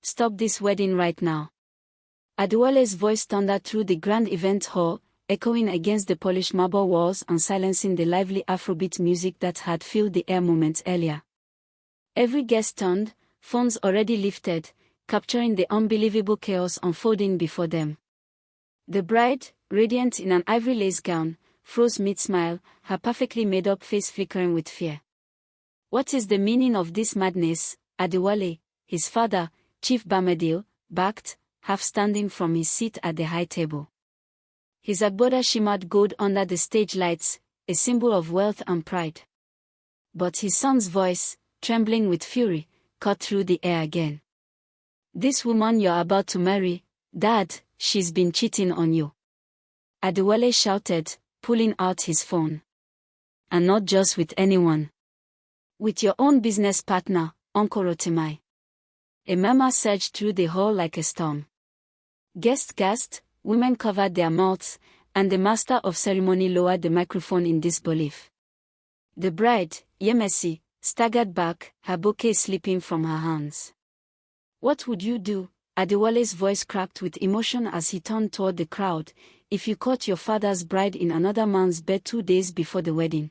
stop this wedding right now. Adewale's voice thundered through the grand event hall, echoing against the polished marble walls and silencing the lively Afrobeat music that had filled the air moments earlier. Every guest turned, phones already lifted, capturing the unbelievable chaos unfolding before them. The bride, radiant in an ivory lace gown, froze mid-smile, her perfectly made-up face flickering with fear. What is the meaning of this madness? Adewale, his father, Chief Adewale, backed, half standing from his seat at the high table. His agbada shimmered gold under the stage lights, a symbol of wealth and pride. But his son's voice, trembling with fury, cut through the air again. This woman you're about to marry, Dad, she's been cheating on you. Adewale shouted, pulling out his phone. And not just with anyone. With your own business partner, Uncle Rotemai. A murmur surged through the hall like a storm. Guests gasped, women covered their mouths, and the master of ceremony lowered the microphone in disbelief. The bride, Yemesi, staggered back, her bouquet slipping from her hands. What would you do? Adewale's voice cracked with emotion as he turned toward the crowd, if you caught your father's bride in another man's bed 2 days before the wedding.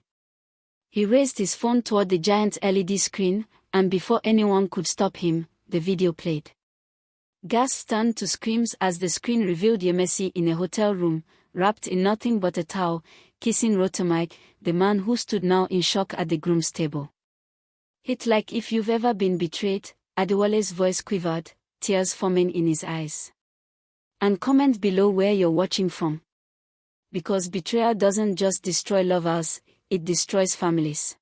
He raised his phone toward the giant LED screen, and before anyone could stop him, the video played. Gasps turned to screams as the screen revealed Yemesi in a hotel room, wrapped in nothing but a towel, kissing Rotemai, the man who stood now in shock at the groom's table. Hit like if you've ever been betrayed, Adewale's voice quivered, tears forming in his eyes. And comment below where you're watching from. Because betrayal doesn't just destroy lovers, it destroys families.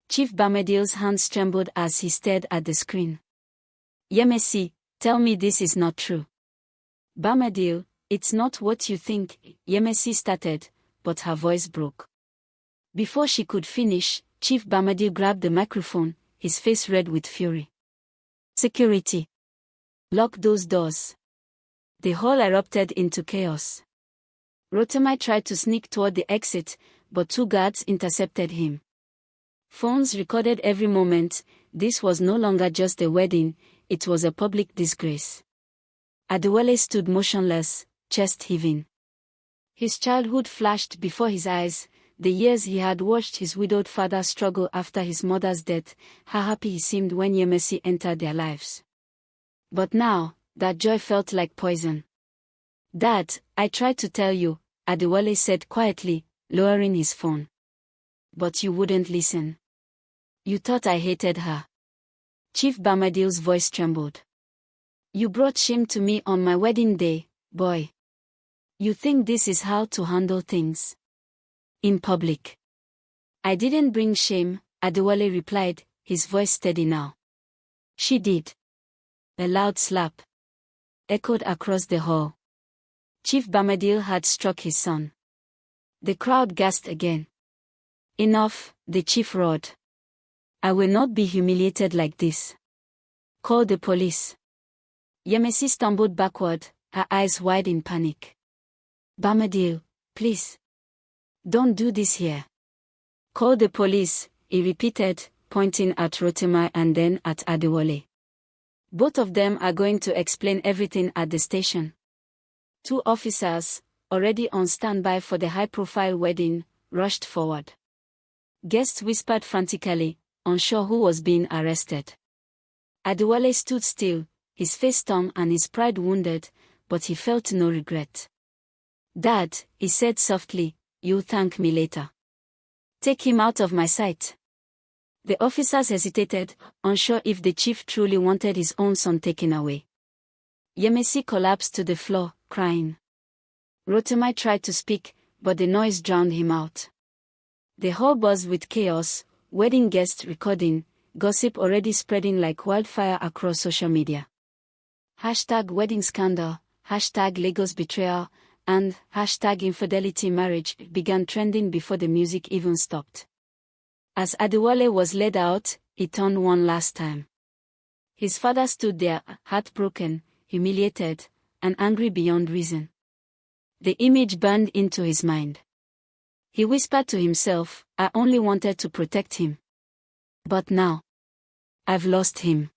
Chief Adewale's hands trembled as he stared at the screen. Yemesi, tell me this is not true. Adewale, it's not what you think, Yemesi started, but her voice broke. Before she could finish, Chief Adewale grabbed the microphone, his face red with fury. Security. Lock those doors. The hall erupted into chaos. Rotemai tried to sneak toward the exit, but 2 guards intercepted him. Phones recorded every moment. This was no longer just a wedding, it was a public disgrace. Adewale stood motionless, chest heaving. His childhood flashed before his eyes, the years he had watched his widowed father struggle after his mother's death, how happy he seemed when Yemesi entered their lives. But now, that joy felt like poison. Dad, I tried to tell you, Adewale said quietly, lowering his phone. But you wouldn't listen. You thought I hated her. Chief Adewale's voice trembled. You brought shame to me on my wedding day, boy. You think this is how to handle things? In public. I didn't bring shame, Adewale replied, his voice steady now. She did. A loud slap echoed across the hall. Chief Adewale had struck his son. The crowd gasped again. Enough, the chief roared. I will not be humiliated like this. Call the police. Yemesi stumbled backward, her eyes wide in panic. Adewale, please. Don't do this here. Call the police, he repeated, pointing at Rotemai and then at Adewale. Both of them are going to explain everything at the station. 2 officers, already on standby for the high-profile wedding, rushed forward. Guests whispered frantically, unsure who was being arrested. Adewale stood still, his face torn and his pride wounded, but he felt no regret. Dad, he said softly, you'll thank me later. Take him out of my sight. The officers hesitated, unsure if the chief truly wanted his own son taken away. Yemesi collapsed to the floor, crying. Rotemai tried to speak, but the noise drowned him out. The hall buzzed with chaos, wedding guests recording, gossip already spreading like wildfire across social media. #wedding scandal, #Lagos betrayal, and #infidelity marriage began trending before the music even stopped. As Adewale was led out, he turned one last time. His father stood there, heartbroken, humiliated, and angry beyond reason. The image burned into his mind. He whispered to himself, I only wanted to protect him. But now, I've lost him.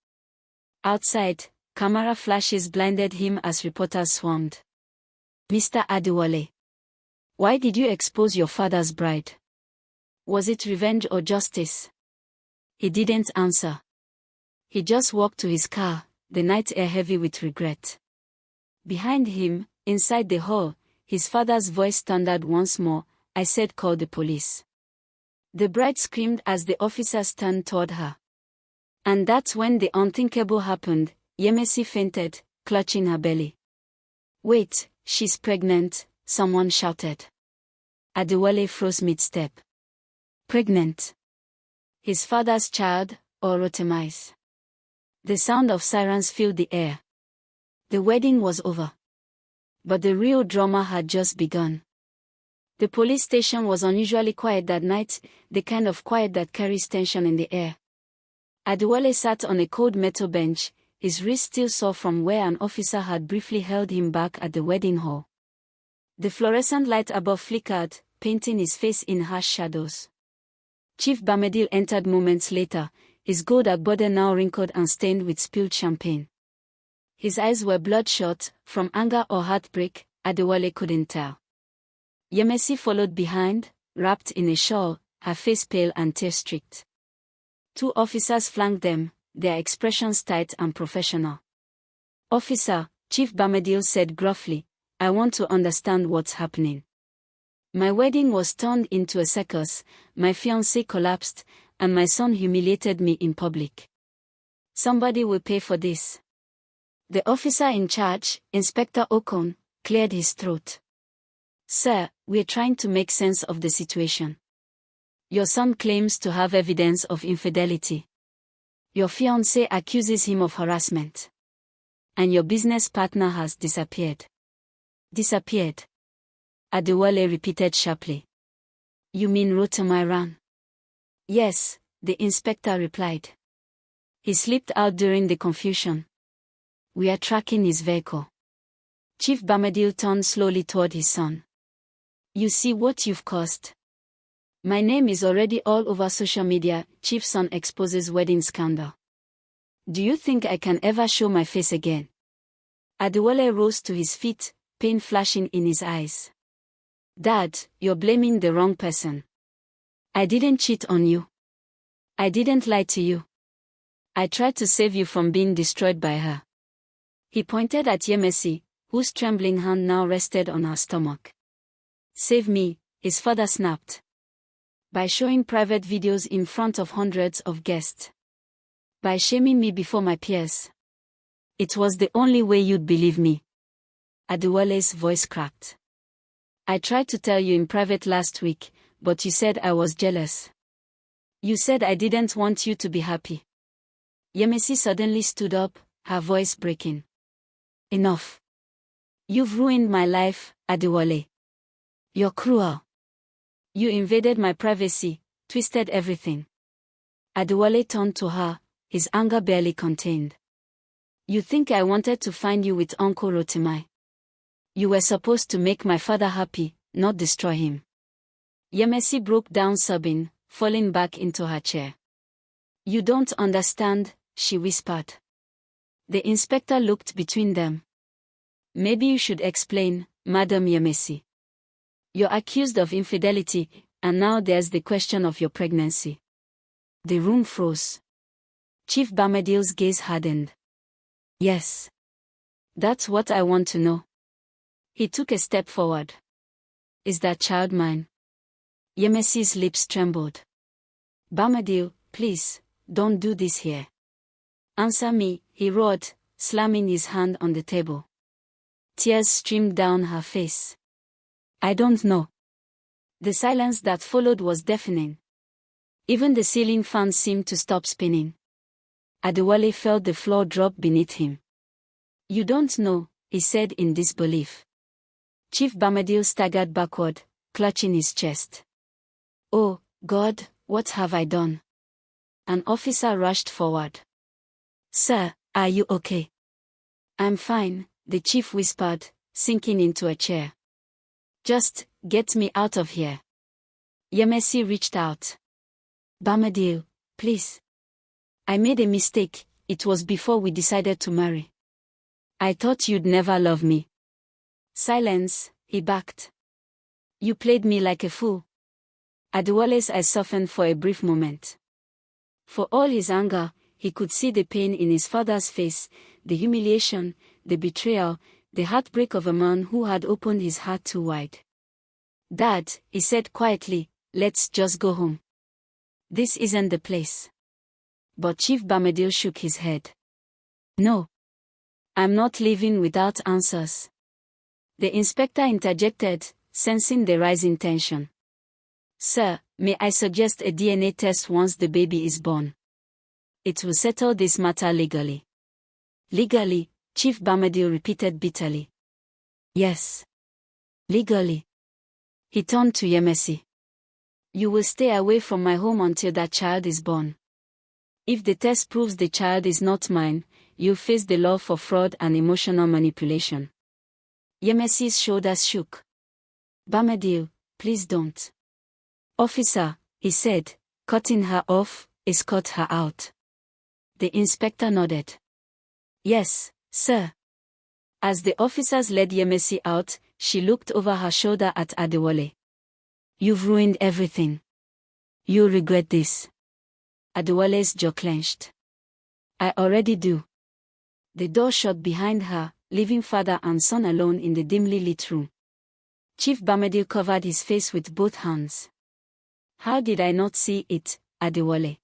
Outside, Camera flashes blinded him as reporters swarmed. Mr. Adewale, why did you expose your father's bride? Was it revenge or justice? He didn't answer. He just walked to his car, the night air heavy with regret. Behind him, inside the hall, his father's voice thundered once more, I said call the police. The bride screamed as the officers turned toward her. And that's when the unthinkable happened. Yemesi fainted, clutching her belly. Wait, she's pregnant, someone shouted. Adewale froze mid-step. Pregnant? His father's child, or Rotemi's? The sound of sirens filled the air. The wedding was over. But the real drama had just begun. The police station was unusually quiet that night, the kind of quiet that carries tension in the air. Adewale sat on a cold metal bench, his wrist still sore from where an officer had briefly held him back at the wedding hall. The fluorescent light above flickered, painting his face in harsh shadows. Chief Bamedil entered moments later, his gold agbode now wrinkled and stained with spilled champagne. His eyes were bloodshot, from anger or heartbreak, Adewale couldn't tell. Yemesi followed behind, wrapped in a shawl, her face pale and tear-streaked. 2 officers flanked them, their expressions tight and professional. Officer, Chief Bamedil said gruffly, I want to understand what's happening. My wedding was turned into a circus, my fiancé collapsed, and my son humiliated me in public. Somebody will pay for this. The officer in charge, Inspector Okon, cleared his throat. Sir, we're trying to make sense of the situation. Your son claims to have evidence of infidelity. Your fiancé accuses him of harassment. And your business partner has disappeared. Disappeared? Adewale repeated sharply. You mean Rotemi ran? Yes, the inspector replied. He slipped out during the confusion. We are tracking his vehicle. Chief Bamedil turned slowly toward his son. You see what you've caused? My name is already all over social media. Chief's son exposes wedding scandal. Do you think I can ever show my face again? Adewale rose to his feet, pain flashing in his eyes. Dad, you're blaming the wrong person. I didn't cheat on you. I didn't lie to you. I tried to save you from being destroyed by her. He pointed at Yemesi, whose trembling hand now rested on her stomach. Save me, his father snapped. By showing private videos in front of hundreds of guests. By shaming me before my peers. It was the only way you'd believe me. Adewale's voice cracked. I tried to tell you in private last week, but you said I was jealous. You said I didn't want you to be happy. Yemesi suddenly stood up, her voice breaking. Enough. You've ruined my life, Adewale. You're cruel. You invaded my privacy, twisted everything. Adewale turned to her, his anger barely contained. You think I wanted to find you with Uncle Rotemi? You were supposed to make my father happy, not destroy him. Yemesi broke down sobbing, falling back into her chair. You don't understand, she whispered. The inspector looked between them. Maybe you should explain, Madam Yemesi. You're accused of infidelity, and now there's the question of your pregnancy. The room froze. Chief Bamedil's gaze hardened. Yes. That's what I want to know. He took a step forward. Is that child mine? Yemesi's lips trembled. Bamedil, please, don't do this here. Answer me, he roared, slamming his hand on the table. Tears streamed down her face. I don't know. The silence that followed was deafening. Even the ceiling fan seemed to stop spinning. Adewale felt the floor drop beneath him. You don't know, he said in disbelief. Chief Bamedil staggered backward, clutching his chest. Oh, God, what have I done? An officer rushed forward. Sir, are you okay? I'm fine, the chief whispered, sinking into a chair. Just, get me out of here. Yemesi reached out. Bamedil, please. I made a mistake, it was before we decided to marry. I thought you'd never love me. Silence, he barked. You played me like a fool. Adewale's eyes softened for a brief moment. For all his anger, he could see the pain in his father's face, the humiliation, the betrayal, the heartbreak of a man who had opened his heart too wide. Dad, he said quietly, let's just go home. This isn't the place. But Chief Adewale shook his head. No. I'm not leaving without answers. The inspector interjected, sensing the rising tension. Sir, may I suggest a DNA test once the baby is born? It will settle this matter legally. Legally, Chief Adewale repeated bitterly. Yes. Legally. He turned to Yemesi. You will stay away from my home until that child is born. If the test proves the child is not mine, you'll face the law for fraud and emotional manipulation. Yemesi's shoulders shook. Adewale, please don't. Officer, he said, cutting her off, escort her out. The inspector nodded. Yes, sir. As the officers led Yemesi out, she looked over her shoulder at Adewale. You've ruined everything. You'll regret this. Adewale's jaw clenched. I already do. The door shut behind her, leaving father and son alone in the dimly lit room. Chief Adewale covered his face with both hands. How did I not see it, Adewale?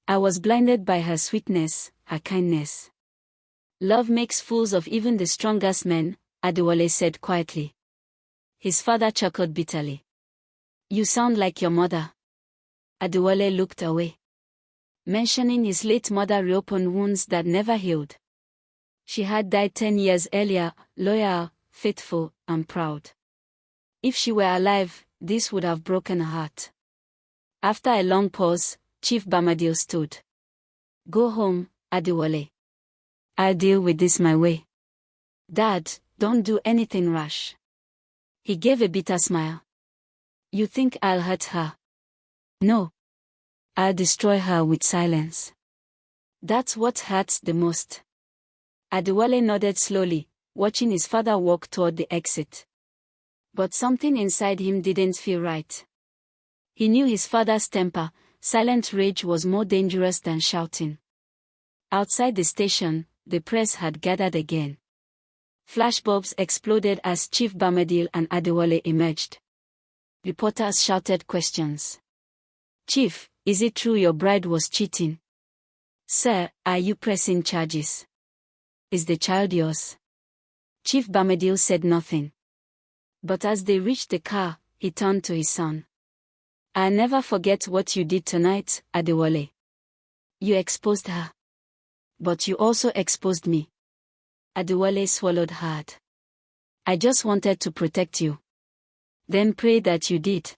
I was blinded by her sweetness, her kindness. Love makes fools of even the strongest men, Adewale said quietly. His father chuckled bitterly. You sound like your mother. Adewale looked away. Mentioning his late mother reopened wounds that never healed. She had died 10 years earlier, loyal, faithful, and proud. If she were alive, this would have broken her heart. After a long pause, Chief Adewale stood. Go home, Adewale. I'll deal with this my way. Dad, don't do anything rash. He gave a bitter smile. You think I'll hurt her? No. I'll destroy her with silence. That's what hurts the most. Adewale nodded slowly, watching his father walk toward the exit. But something inside him didn't feel right. He knew his father's temper, silent rage was more dangerous than shouting. Outside the station, the press had gathered again. Flashbulbs exploded as Chief Adewale and Adewale emerged. Reporters shouted questions. Chief, is it true your bride was cheating? Sir, are you pressing charges? Is the child yours? Chief Adewale said nothing. But as they reached the car, he turned to his son. I'll never forget what you did tonight, Adewale. You exposed her. But you also exposed me. Adewale swallowed hard. I just wanted to protect you. Then pray that you did.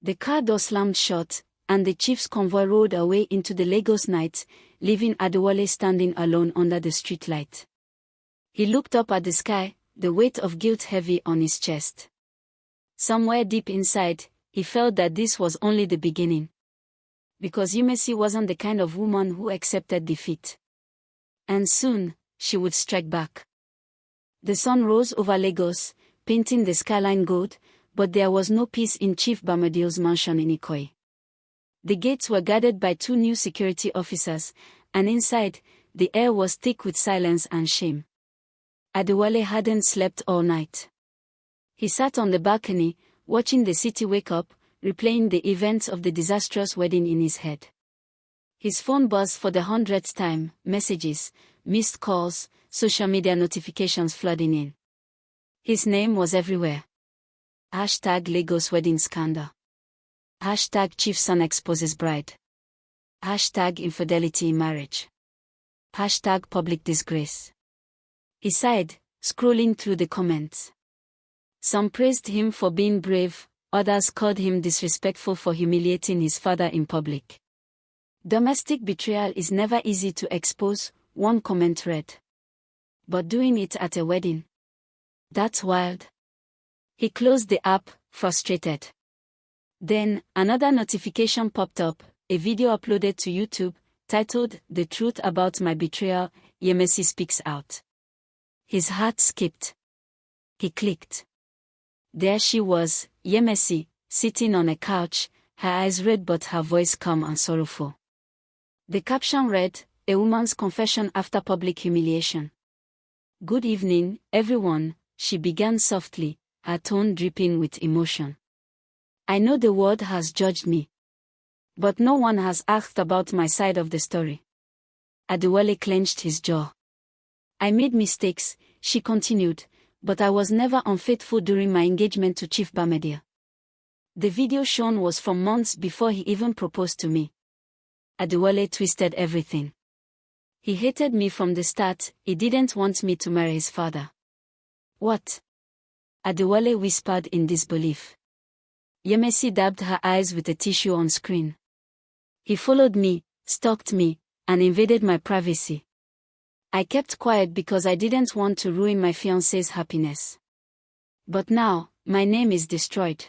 The car door slammed shut, and the chief's convoy rode away into the Lagos night, leaving Adewale standing alone under the streetlight. He looked up at the sky, the weight of guilt heavy on his chest. Somewhere deep inside, he felt that this was only the beginning. Because Yemesi wasn't the kind of woman who accepted defeat. And soon, she would strike back. The sun rose over Lagos, painting the skyline gold, but there was no peace in Chief Adewale's mansion in Ikoyi. The gates were guarded by 2 new security officers, and inside, the air was thick with silence and shame. Adewale hadn't slept all night. He sat on the balcony, watching the city wake up, replaying the events of the disastrous wedding in his head. His phone buzzed for the 100th time, messages, missed calls, social media notifications flooding in. His name was everywhere. Hashtag Lagos wedding scandal. Hashtag chief son exposes bride. Hashtag infidelity in marriage. Hashtag public disgrace. He sighed, scrolling through the comments. Some praised him for being brave, others called him disrespectful for humiliating his father in public. Domestic betrayal is never easy to expose, one comment read. But doing it at a wedding? That's wild. He closed the app, frustrated. Then, another notification popped up, a video uploaded to YouTube, titled, The Truth About My Betrayal, Yemesi Speaks Out. His heart skipped. He clicked. There she was, Yemesi, sitting on a couch, her eyes red but her voice calm and sorrowful. The caption read, "A woman's confession after public humiliation." "Good evening, everyone," she began softly, her tone dripping with emotion. "I know the world has judged me. But no one has asked about my side of the story." Adewale clenched his jaw. "I made mistakes," she continued, "but I was never unfaithful during my engagement to Chief Bamedil. The video shown was from months before he even proposed to me." Adewale twisted everything. "He hated me from the start, he didn't want me to marry his father." "What?" Adewale whispered in disbelief. Yemesi dabbed her eyes with a tissue on screen. "He followed me, stalked me, and invaded my privacy. I kept quiet because I didn't want to ruin my fiancé's happiness. But now, my name is destroyed.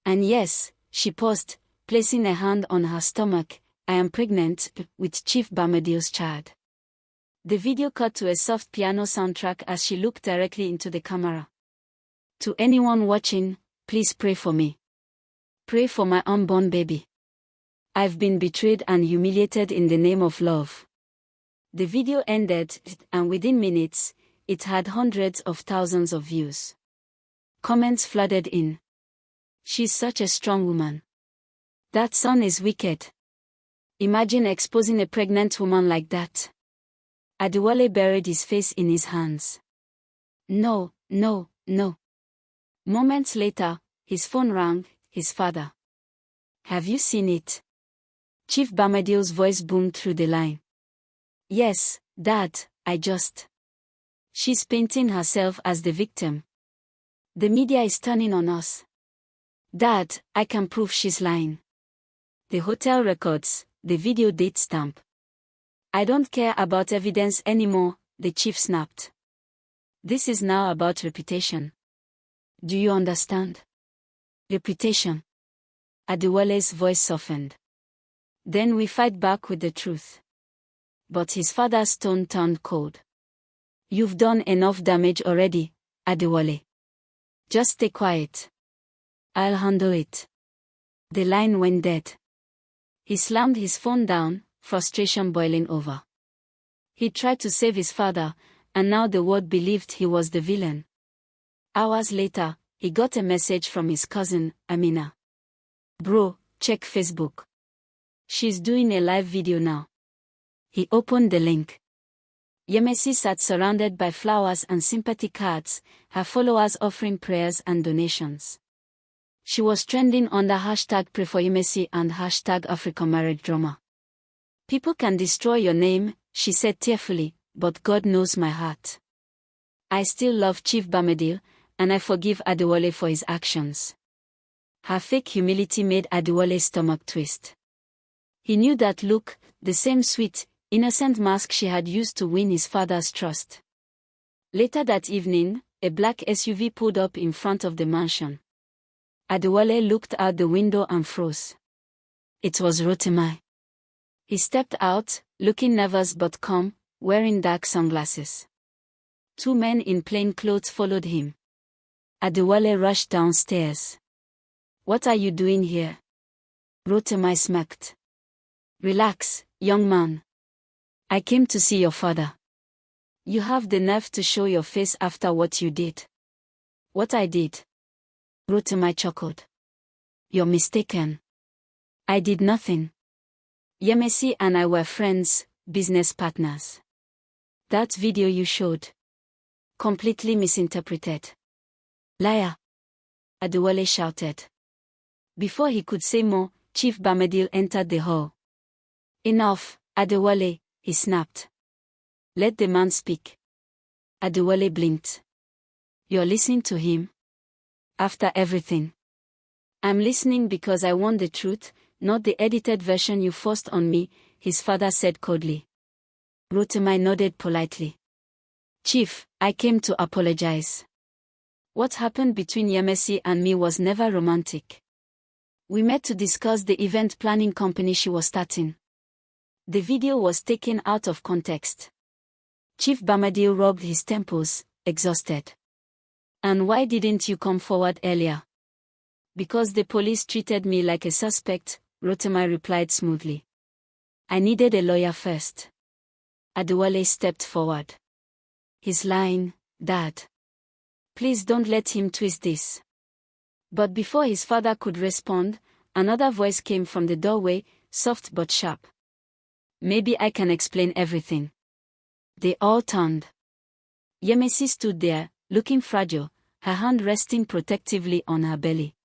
And yes," she paused, placing a hand on her stomach, "I am pregnant with Chief Bamedil's child." The video cut to a soft piano soundtrack as she looked directly into the camera. "To anyone watching, please pray for me. Pray for my unborn baby. I've been betrayed and humiliated in the name of love." The video ended, and within minutes, it had hundreds of thousands of views. Comments flooded in. "She's such a strong woman. That son is wicked. Imagine exposing a pregnant woman like that." Adewale buried his face in his hands. "No, no, no." Moments later, his phone rang, his father. "Have you seen it?" Chief Bamedil's voice boomed through the line. "Yes, Dad, I just..." "She's painting herself as the victim. The media is turning on us. Dad, I can prove she's lying. The hotel records, the video date stamp. I don't care about evidence anymore," the chief snapped. "This is now about reputation. Do you understand? Reputation." Adewale's voice softened. "Then we fight back with the truth." But his father's tone turned cold. "You've done enough damage already, Adewale. Just stay quiet. I'll handle it." The line went dead. He slammed his phone down, frustration boiling over. He tried to save his father, and now the world believed he was the villain. Hours later, he got a message from his cousin, Amina. "Bro, check Facebook. She's doing a live video now." He opened the link. Yemesi sat surrounded by flowers and sympathy cards, her followers offering prayers and donations. She was trending under #PrayForYemesi and #AfricanMarriageDrama. "People can destroy your name," she said tearfully, "but God knows my heart. I still love Chief Bamedil, and I forgive Adewale for his actions." Her fake humility made Adewale's stomach twist. He knew that look, the same sweet, innocent mask she had used to win his father's trust. Later that evening, a black SUV pulled up in front of the mansion. Adewale looked out the window and froze. It was Rotemai. He stepped out, looking nervous but calm, wearing dark sunglasses. Two men in plain clothes followed him. Adewale rushed downstairs. "What are you doing here?" Rotemai smirked. "Relax, young man. I came to see your father." "You have the nerve to show your face after what you did." "What I did?" Rotemai chuckled. "You're mistaken. I did nothing. Yemesi and I were friends, business partners. That video you showed. Completely misinterpreted." "Liar!" Adewale shouted. Before he could say more, Chief Bamedil entered the hall. "Enough, Adewale," he snapped. "Let the man speak." Adewale blinked. "You're listening to him? After everything?" "I'm listening because I want the truth, not the edited version you forced on me," his father said coldly. Rotemai nodded politely. "Chief, I came to apologize. What happened between Yemesi and me was never romantic. We met to discuss the event planning company she was starting. The video was taken out of context. Chief Bamadil rubbed his temples, exhausted. And why didn't you come forward earlier? Because the police treated me like a suspect, Rotimi replied smoothly. I needed a lawyer first. Adewale stepped forward. He's lying, Dad. Please don't let him twist this. But before his father could respond, another voice came from the doorway, soft but sharp. Maybe I can explain everything. They all turned. Yemesi stood there, looking fragile, her hand resting protectively on her belly.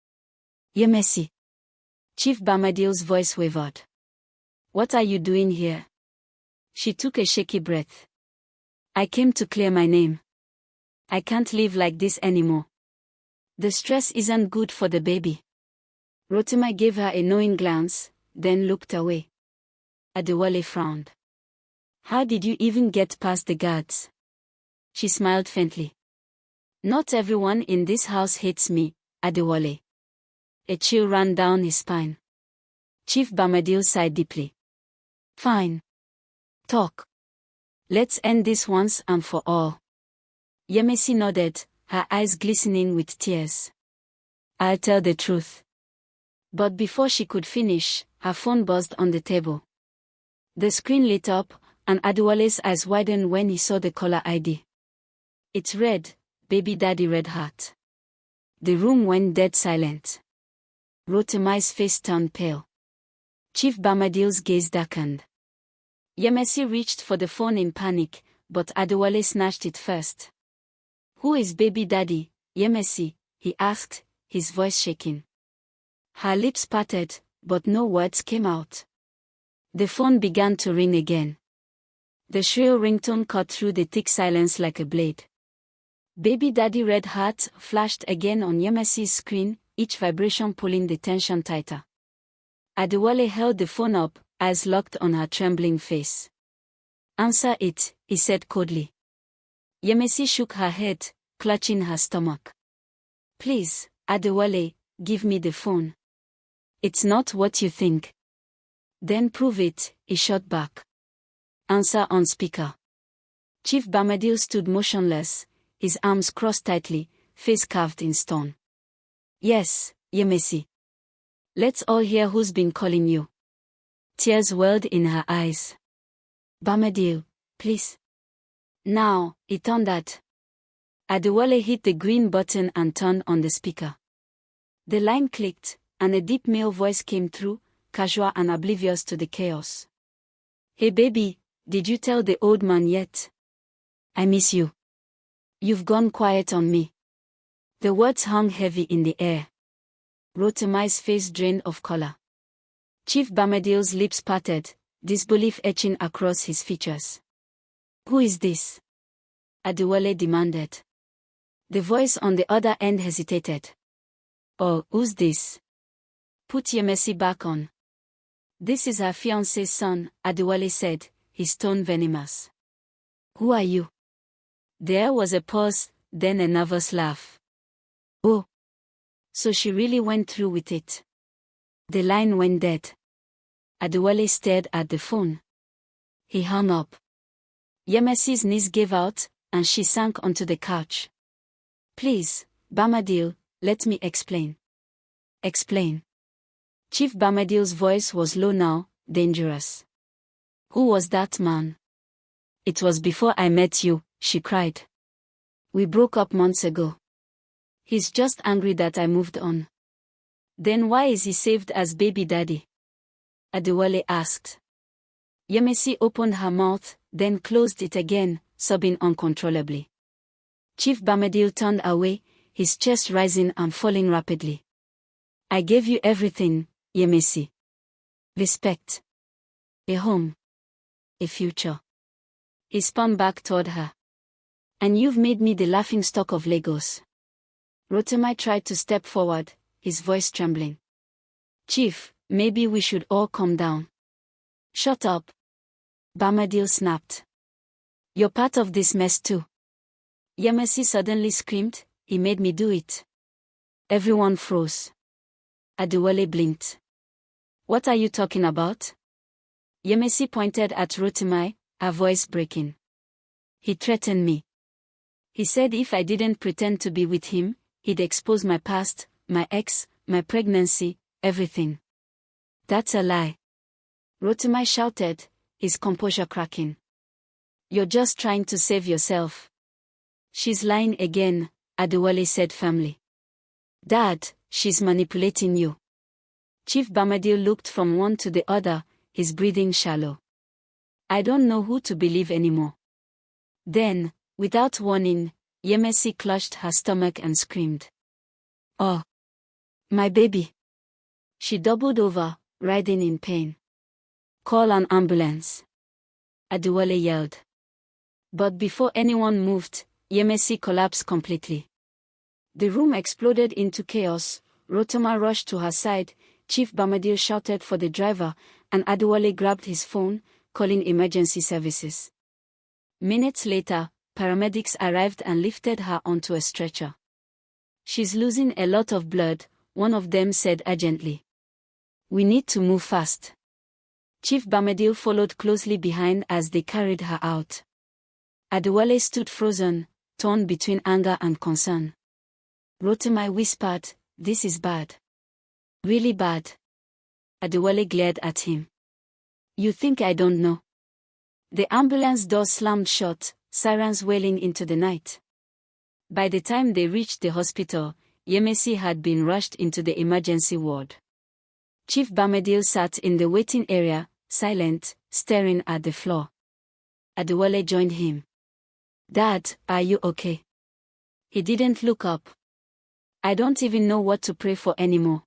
Yemesi. Chief Bamadil's voice wavered. What are you doing here? She took a shaky breath. I came to clear my name. I can't live like this anymore. The stress isn't good for the baby. Rotimi gave her a knowing glance, then looked away. Adewale frowned. How did you even get past the guards? She smiled faintly. Not everyone in this house hates me, Adewale. A chill ran down his spine. Chief Bamadil sighed deeply. Fine. Talk. Let's end this once and for all. Yemesi nodded, her eyes glistening with tears. I'll tell the truth. But before she could finish, her phone buzzed on the table. The screen lit up, and Adewale's eyes widened when he saw the caller ID. It read, Baby Daddy Red Heart. The room went dead silent. Rotimi's face turned pale. Chief Bamadil's gaze darkened. Yemesi reached for the phone in panic, but Adewale snatched it first. Who is Baby Daddy, Yemesi? He asked, his voice shaking. Her lips parted, but no words came out. The phone began to ring again. The shrill ringtone cut through the thick silence like a blade. Baby Daddy Red Heart flashed again on Yemesi's screen, each vibration pulling the tension tighter. Adewale held the phone up, eyes locked on her trembling face. Answer it, he said coldly. Yemesi shook her head, clutching her stomach. Please, Adewale, give me the phone. It's not what you think. Then prove it, he shot back. Answer on speaker. Chief Bamadil stood motionless, his arms crossed tightly, face carved in stone. Yes, Yemesi. Let's all hear who's been calling you. Tears welled in her eyes. Bamadil, please. Now, he thundered. Adewale hit the green button and turned on the speaker. The line clicked, and a deep male voice came through, casual and oblivious to the chaos. Hey baby, did you tell the old man yet? I miss you. You've gone quiet on me. The words hung heavy in the air. Rotimi's face drained of color. Chief Bamadil's lips parted, disbelief etching across his features. Who is this? Adewale demanded. The voice on the other end hesitated. Oh, who's this? Put Yemesi back on. This is her fiancé's son, Adewale said, his tone venomous. Who are you? There was a pause, then a nervous laugh. Oh. So she really went through with it. The line went dead. Adewale stared at the phone. He hung up. Yemesi's knees gave out, and she sank onto the couch. Please, Bamadil, let me explain. Explain. Chief Bamadil's voice was low now, dangerous. Who was that man? It was before I met you, she cried. We broke up months ago. He's just angry that I moved on. Then why is he saved as baby daddy? Adewale asked. Yemesi opened her mouth, then closed it again, sobbing uncontrollably. Chief Bamadil turned away, his chest rising and falling rapidly. I gave you everything, Yemesi. Respect. A home. A future. He spun back toward her. And you've made me the laughingstock of Lagos. Rotimi tried to step forward, his voice trembling. Chief, maybe we should all calm down. Shut up. Bamadil snapped. You're part of this mess too. Yemesi suddenly screamed, he made me do it. Everyone froze. Adewale blinked. What are you talking about? Yemesi pointed at Rotimi, her voice breaking. He threatened me. He said if I didn't pretend to be with him, he'd expose my past, my ex, my pregnancy, everything. That's a lie. Rotimi shouted, his composure cracking. You're just trying to save yourself. She's lying again, Adewale said firmly. Dad, she's manipulating you. Chief Bamidele looked from one to the other, his breathing shallow. I don't know who to believe anymore. Then, without warning, Yemesi clutched her stomach and screamed. Oh! My baby! She doubled over, writhing in pain. Call an ambulance. Adewale yelled. But before anyone moved, Yemesi collapsed completely. The room exploded into chaos. Rotimi rushed to her side, Chief Bamidele shouted for the driver, and Adewale grabbed his phone, calling emergency services. Minutes later, paramedics arrived and lifted her onto a stretcher. She's losing a lot of blood, one of them said urgently. We need to move fast. Chief Bamidele followed closely behind as they carried her out. Adewale stood frozen, torn between anger and concern. Rotimi whispered, this is bad. Really bad. Adewale glared at him. You think I don't know? The ambulance door slammed shut, sirens wailing into the night. By the time they reached the hospital, Yemesi had been rushed into the emergency ward. Chief Bamidele sat in the waiting area, silent, staring at the floor. Adewale joined him. Dad, are you okay? He didn't look up. I don't even know what to pray for anymore.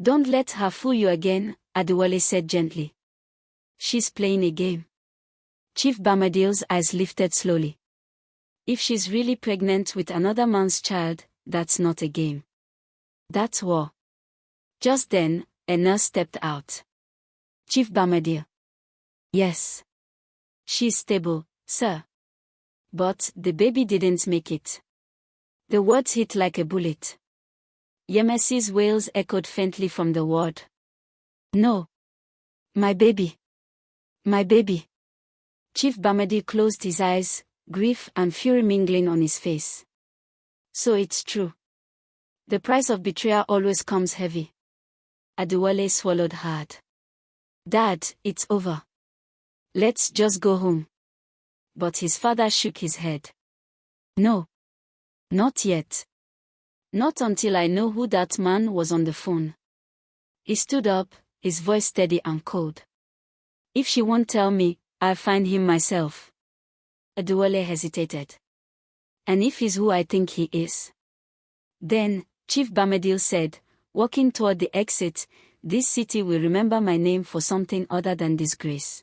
Don't let her fool you again, Adewale said gently. She's playing a game. Chief Bamidele's eyes lifted slowly. If she's really pregnant with another man's child, that's not a game. That's war. Just then, a nurse stepped out. Chief Bamidele. Yes. She's stable, sir. But the baby didn't make it. The words hit like a bullet. Yemesi's wails echoed faintly from the ward. No. My baby. My baby. Chief Bamidele closed his eyes, grief and fury mingling on his face. So it's true. The price of betrayal always comes heavy. Adewale swallowed hard. Dad, it's over. Let's just go home. But his father shook his head. No. Not yet. Not until I know who that man was on the phone. He stood up, his voice steady and cold. If she won't tell me, I'll find him myself. Adewale hesitated. And if he's who I think he is? Then, Chief Bamidele said, walking toward the exit, this city will remember my name for something other than disgrace.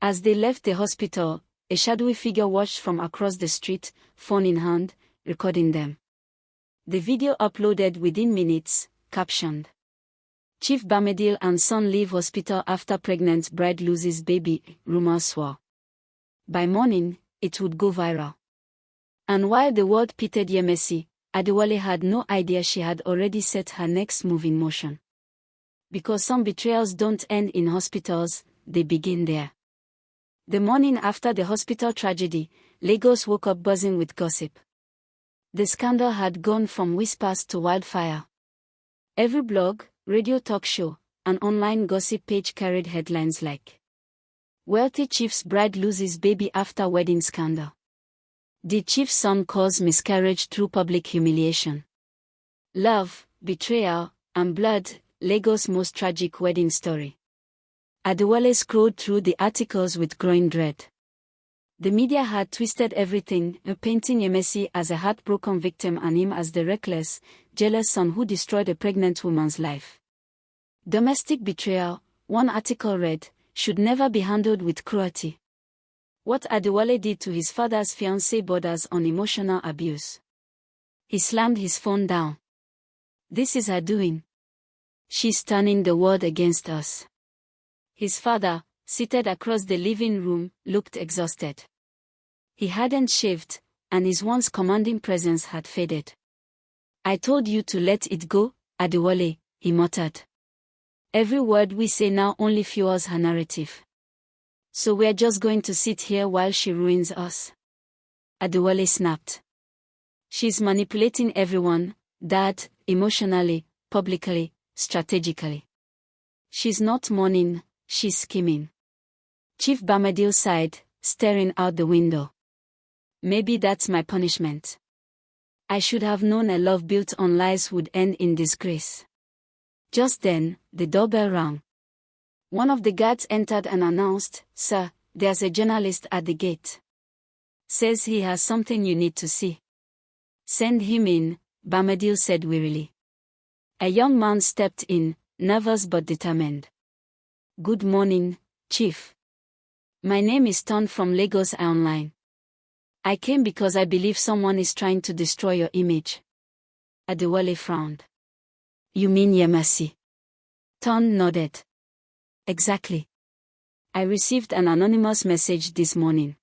As they left the hospital, a shadowy figure watched from across the street, phone in hand, recording them. The video uploaded within minutes, captioned. Chief Bamidele and son leave hospital after pregnant bride loses baby, rumors swore. By morning, it would go viral. And while the world pitied Yemesi, Adewale had no idea she had already set her next move in motion. Because some betrayals don't end in hospitals, they begin there. The morning after the hospital tragedy, Lagos woke up buzzing with gossip. The scandal had gone from whispers to wildfire. Every blog, radio talk show, and online gossip page carried headlines like Wealthy Chief's bride loses baby after wedding scandal. Did Chief's son cause miscarriage through public humiliation? Love, betrayal, and blood, Lagos' most tragic wedding story. Adewale scrolled through the articles with growing dread. The media had twisted everything, painting Yemesi as a heartbroken victim and him as the reckless, jealous son who destroyed a pregnant woman's life. Domestic betrayal, one article read, should never be handled with cruelty. What Adewale did to his father's fiancée borders on emotional abuse. He slammed his phone down. This is her doing. She's turning the world against us. His father, seated across the living room, looked exhausted. He hadn't shaved, and his once commanding presence had faded. I told you to let it go, Adewale, he muttered. Every word we say now only fuels her narrative. So we're just going to sit here while she ruins us? Adewale snapped. She's manipulating everyone, Dad, emotionally, publicly, strategically. She's not mourning, she's scheming. Chief Adewale sighed, staring out the window. Maybe that's my punishment. I should have known a love built on lies would end in disgrace. Just then, the doorbell rang. One of the guards entered and announced, "Sir, there's a journalist at the gate. Says he has something you need to see." "Send him in," Adewale said wearily. A young man stepped in, nervous but determined. "Good morning, Chief. My name is Tunde from Lagos Online. I came because I believe someone is trying to destroy your image." Adewale frowned. "You mean Yemesi?" Tunde nodded. "Exactly. I received an anonymous message this morning.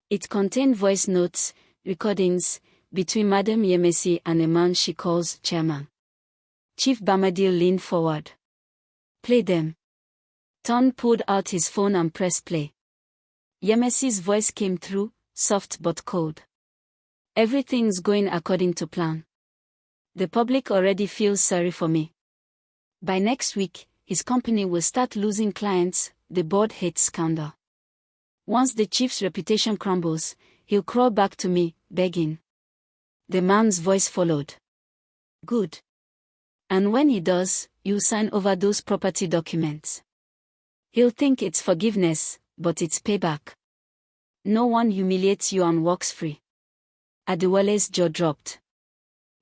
It contained voice notes, recordings, between Madam Yemesi and a man she calls Chairman." Chief Adewale leaned forward. "Play them." Tunde pulled out his phone and pressed play. Yemesi's voice came through, soft but cold. "Everything's going according to plan. The public already feels sorry for me. By next week, his company will start losing clients. The board hates scandal. Once the chief's reputation crumbles, he'll crawl back to me, begging." The man's voice followed. "Good. And when he does, you'll sign over those property documents. He'll think it's forgiveness, but it's payback. No one humiliates you and walks free." Adewale's jaw dropped.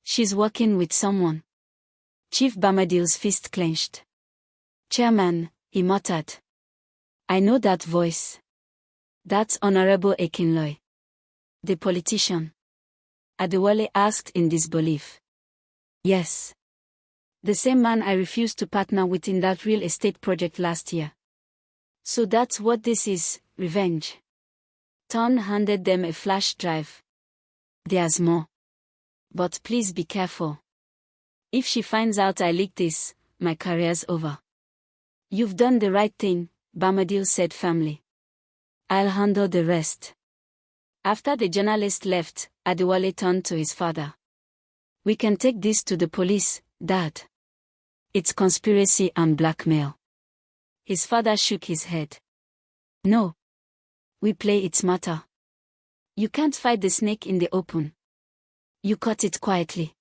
"She's working with someone." Chief Adewale's fist clenched. "Chairman," he muttered. "I know that voice. That's Honorable Akinloy." "The politician?" Adewale asked in disbelief. "Yes. The same man I refused to partner with in that real estate project last year." "So that's what this is, revenge." Tunde handed them a flash drive. "There's more. But please be careful. If she finds out I leaked this, my career's over." "You've done the right thing," Adewale said firmly. "I'll handle the rest." After the journalist left, Adewale turned to his father. "We can take this to the police, Dad. It's conspiracy and blackmail." His father shook his head. "No. We play it smarter. You can't fight the snake in the open. You caught it quietly."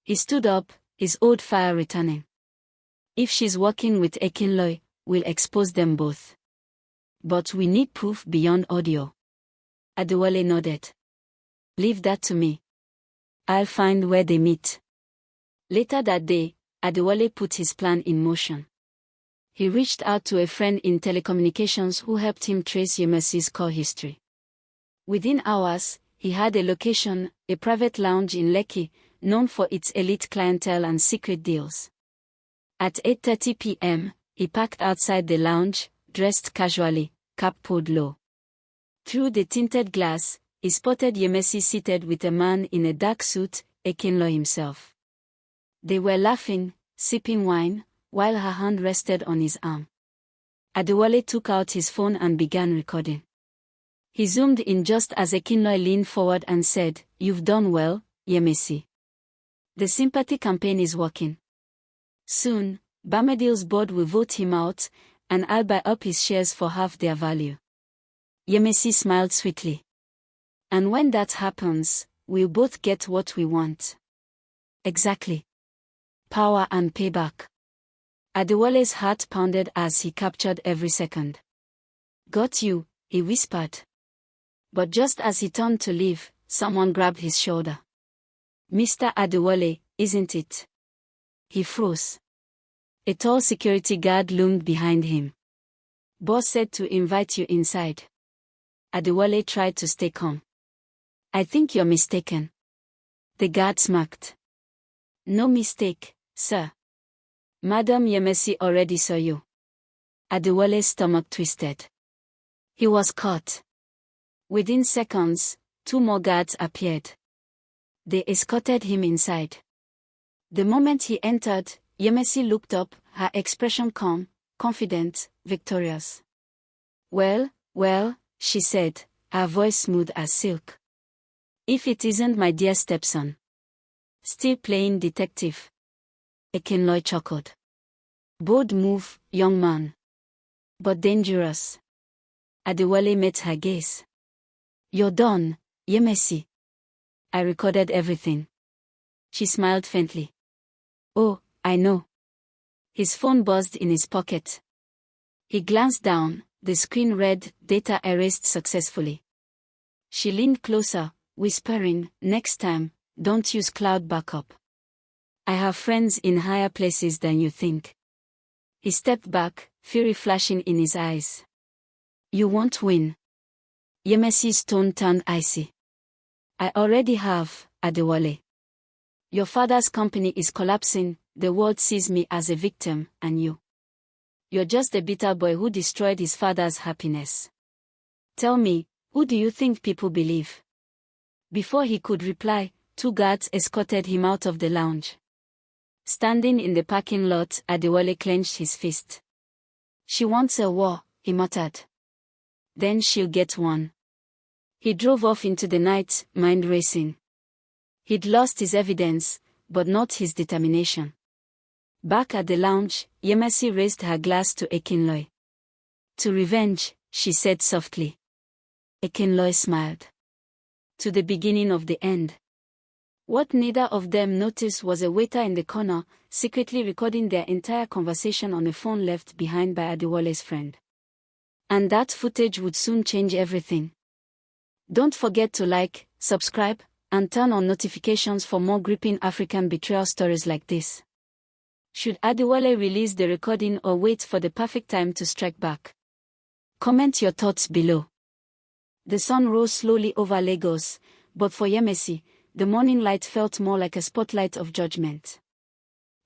He stood up, his old fire returning. "If she's working with Akinloy, we'll expose them both. But we need proof beyond audio." Adewale nodded. "Leave that to me. I'll find where they meet." Later that day, Adewale put his plan in motion. He reached out to a friend in telecommunications who helped him trace Yemesi's call history. Within hours, he had a location, a private lounge in Lekki, known for its elite clientele and secret deals. At 8:30 p.m., he parked outside the lounge, dressed casually, cap pulled low. Through the tinted glass, he spotted Yemesi seated with a man in a dark suit, Akinloy himself. They were laughing, sipping wine, while her hand rested on his arm. Adewale took out his phone and began recording. He zoomed in just as Akinloy leaned forward and said, "You've done well, Yemesi. The sympathy campaign is working. Soon, Adewale's board will vote him out, and I'll buy up his shares for half their value." Yemesi smiled sweetly. "And when that happens, we'll both get what we want." "Exactly. Power and payback." Adewale's heart pounded as he captured every second. "Got you," he whispered. But just as he turned to leave, someone grabbed his shoulder. "Mr. Adewale, isn't it?" He froze. A tall security guard loomed behind him. "Boss said to invite you inside." Adewale tried to stay calm. "I think you're mistaken." The guard smirked. "No mistake, sir. Madam Yemesi already saw you." Adewale's stomach twisted. He was caught. Within seconds, 2 more guards appeared. They escorted him inside. The moment he entered, Yemesi looked up, her expression calm, confident, victorious. Well, she said, her voice smooth as silk. If it isn't my dear stepson. Still playing detective. Akinloy chuckled. Bold move, young man. But dangerous. Adewale met her gaze. You're done, Yemesi. I recorded everything. She smiled faintly. Oh, I know. His phone buzzed in his pocket. He glanced down, the screen read, data erased successfully. She leaned closer, whispering, next time, don't use cloud backup. I have friends in higher places than you think. He stepped back, fury flashing in his eyes. You won't win. Yemesi's tone turned icy. I already have, Adewale. Your father's company is collapsing, the world sees me as a victim, and you. You're just a bitter boy who destroyed his father's happiness. Tell me, who do you think people believe? Before he could reply, 2 guards escorted him out of the lounge. Standing in the parking lot, Adewale clenched his fist. She wants a war, he muttered. Then she'll get one. He drove off into the night, mind racing. He'd lost his evidence, but not his determination. Back at the lounge, Yemesi raised her glass to Akinloy. To revenge, she said softly. Akinloy smiled. To the beginning of the end. What neither of them noticed was a waiter in the corner, secretly recording their entire conversation on a phone left behind by Adewale's friend. And that footage would soon change everything. Don't forget to like, subscribe, and turn on notifications for more gripping African betrayal stories like this. Should Adewale release the recording or wait for the perfect time to strike back? Comment your thoughts below. The sun rose slowly over Lagos, but for Yemesi, the morning light felt more like a spotlight of judgment.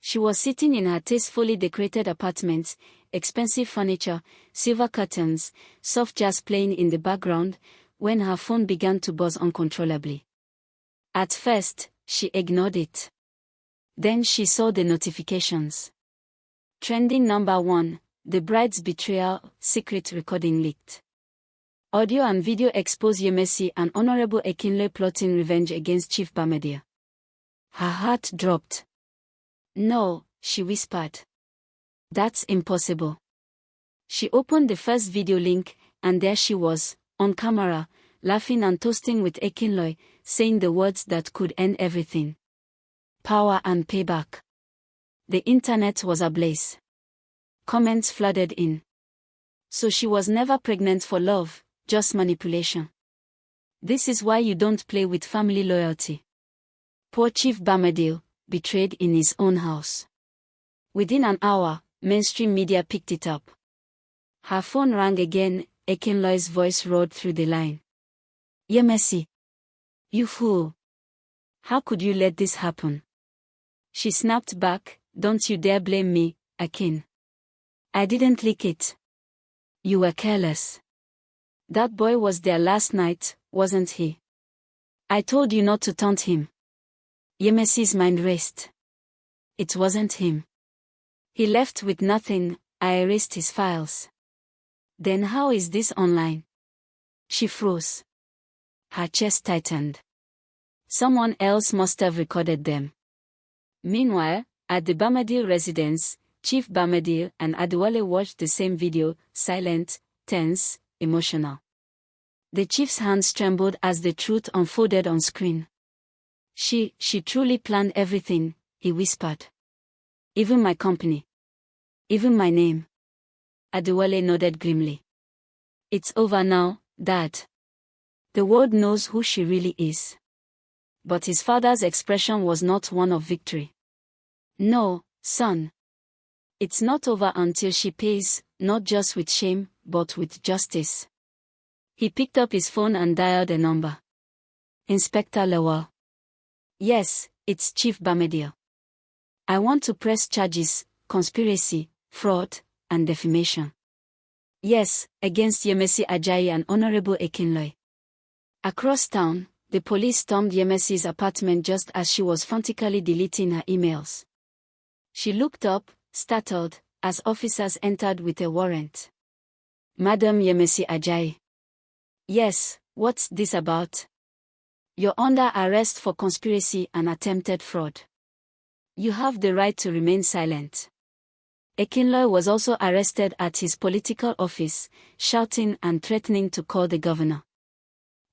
She was sitting in her tastefully decorated apartment, expensive furniture, silver curtains, soft jazz playing in the background, when her phone began to buzz uncontrollably. At first, she ignored it. Then she saw the notifications. Trending number 1, the bride's betrayal, secret recording leaked. Audio and video expose Yemesi and Honorable Akinloy plotting revenge against Chief Adewale. Her heart dropped. No, she whispered. That's impossible. She opened the first video link, and there she was, on camera, laughing and toasting with Akinloy, saying the words that could end everything. Power and payback. The internet was ablaze. Comments flooded in. So she was never pregnant for love, just manipulation. This is why you don't play with family loyalty. Poor Chief Adewale, betrayed in his own house. Within an hour, mainstream media picked it up. Her phone rang again, Akinloy's voice roared through the line. Yemesi. You fool. How could you let this happen? She snapped back, don't you dare blame me, Akin. I didn't leak it. You were careless. That boy was there last night, wasn't he? I told you not to taunt him. Yemesi's mind raced. It wasn't him. He left with nothing, I erased his files. Then how is this online? She froze. Her chest tightened. Someone else must have recorded them. Meanwhile, at the Adewale residence, Chief Adewale and Adewale watched the same video, silent, tense, emotional. The chief's hands trembled as the truth unfolded on screen. She truly planned everything, he whispered. Even my company. Even my name. Adewale nodded grimly. It's over now, Dad. The world knows who she really is. But his father's expression was not one of victory. No, son. It's not over until she pays, not just with shame, but with justice. He picked up his phone and dialed a number. Inspector Lawal. Yes, it's Chief Adewale. I want to press charges, conspiracy, fraud, and defamation. Yes, against Yemesi Ajayi and Honorable Akinloy. Across town, the police stormed Yemesi's apartment just as she was frantically deleting her emails. She looked up, startled, as officers entered with a warrant. Madam Yemisi Ajayi. Yes, what's this about? You're under arrest for conspiracy and attempted fraud. You have the right to remain silent. Akinloye was also arrested at his political office, shouting and threatening to call the governor.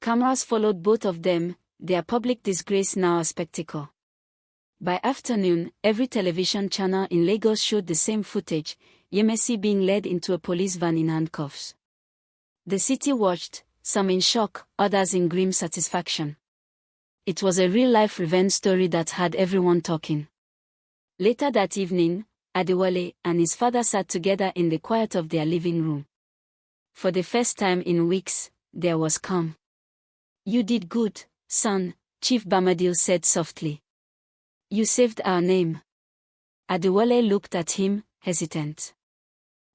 Cameras followed both of them, their public disgrace now a spectacle. By afternoon, every television channel in Lagos showed the same footage, Yemisi being led into a police van in handcuffs. The city watched, some in shock, others in grim satisfaction. It was a real-life revenge story that had everyone talking. Later that evening, Adewale and his father sat together in the quiet of their living room. For the first time in weeks, there was calm. "You did good, son," Chief Adewale said softly. "You saved our name." Adewale looked at him, hesitant.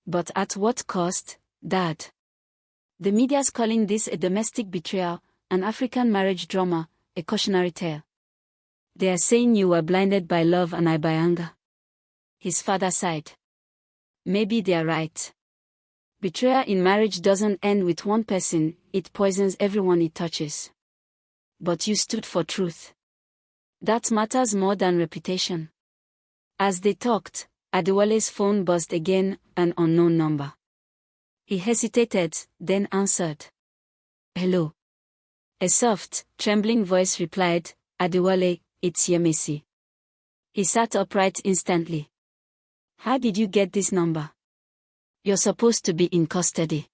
"But at what cost, Dad?" "The media's calling this a domestic betrayal, an African marriage drama, a cautionary tale. They are saying you were blinded by love and I by anger." His father sighed. "Maybe they're right. Betrayal in marriage doesn't end with one person, it poisons everyone it touches. But you stood for truth. That matters more than reputation." As they talked, Adewale's phone buzzed again, an unknown number. He hesitated, then answered. "Hello." A soft, trembling voice replied, "Adewale, it's Yemisi." He sat upright instantly. "How did you get this number?" "You're supposed to be in custody.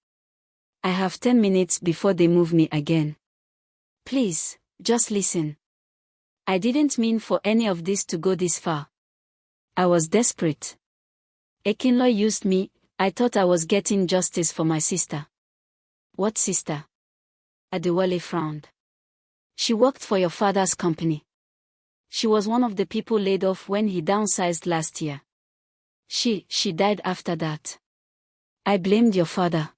I have 10 minutes before they move me again. Please, just listen. I didn't mean for any of this to go this far. I was desperate. Akinloye used me, I thought I was getting justice for my sister." "What sister?" Adewale frowned. "She worked for your father's company. She was one of the people laid off when he downsized last year. She died after that. I blamed your father.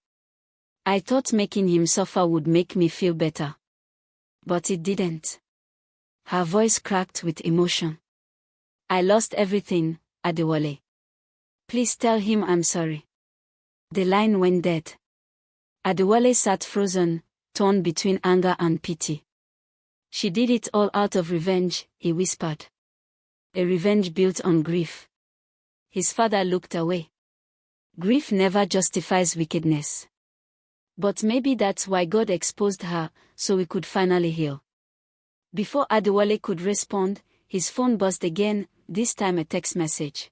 I thought making him suffer would make me feel better. But it didn't." Her voice cracked with emotion. "I lost everything, Adewale. Please tell him I'm sorry." The line went dead. Adewale sat frozen, torn between anger and pity. "She did it all out of revenge," he whispered. "A revenge built on grief." His father looked away. "Grief never justifies wickedness. But maybe that's why God exposed her, so we could finally heal." Before Adewale could respond, his phone buzzed again, this time a text message.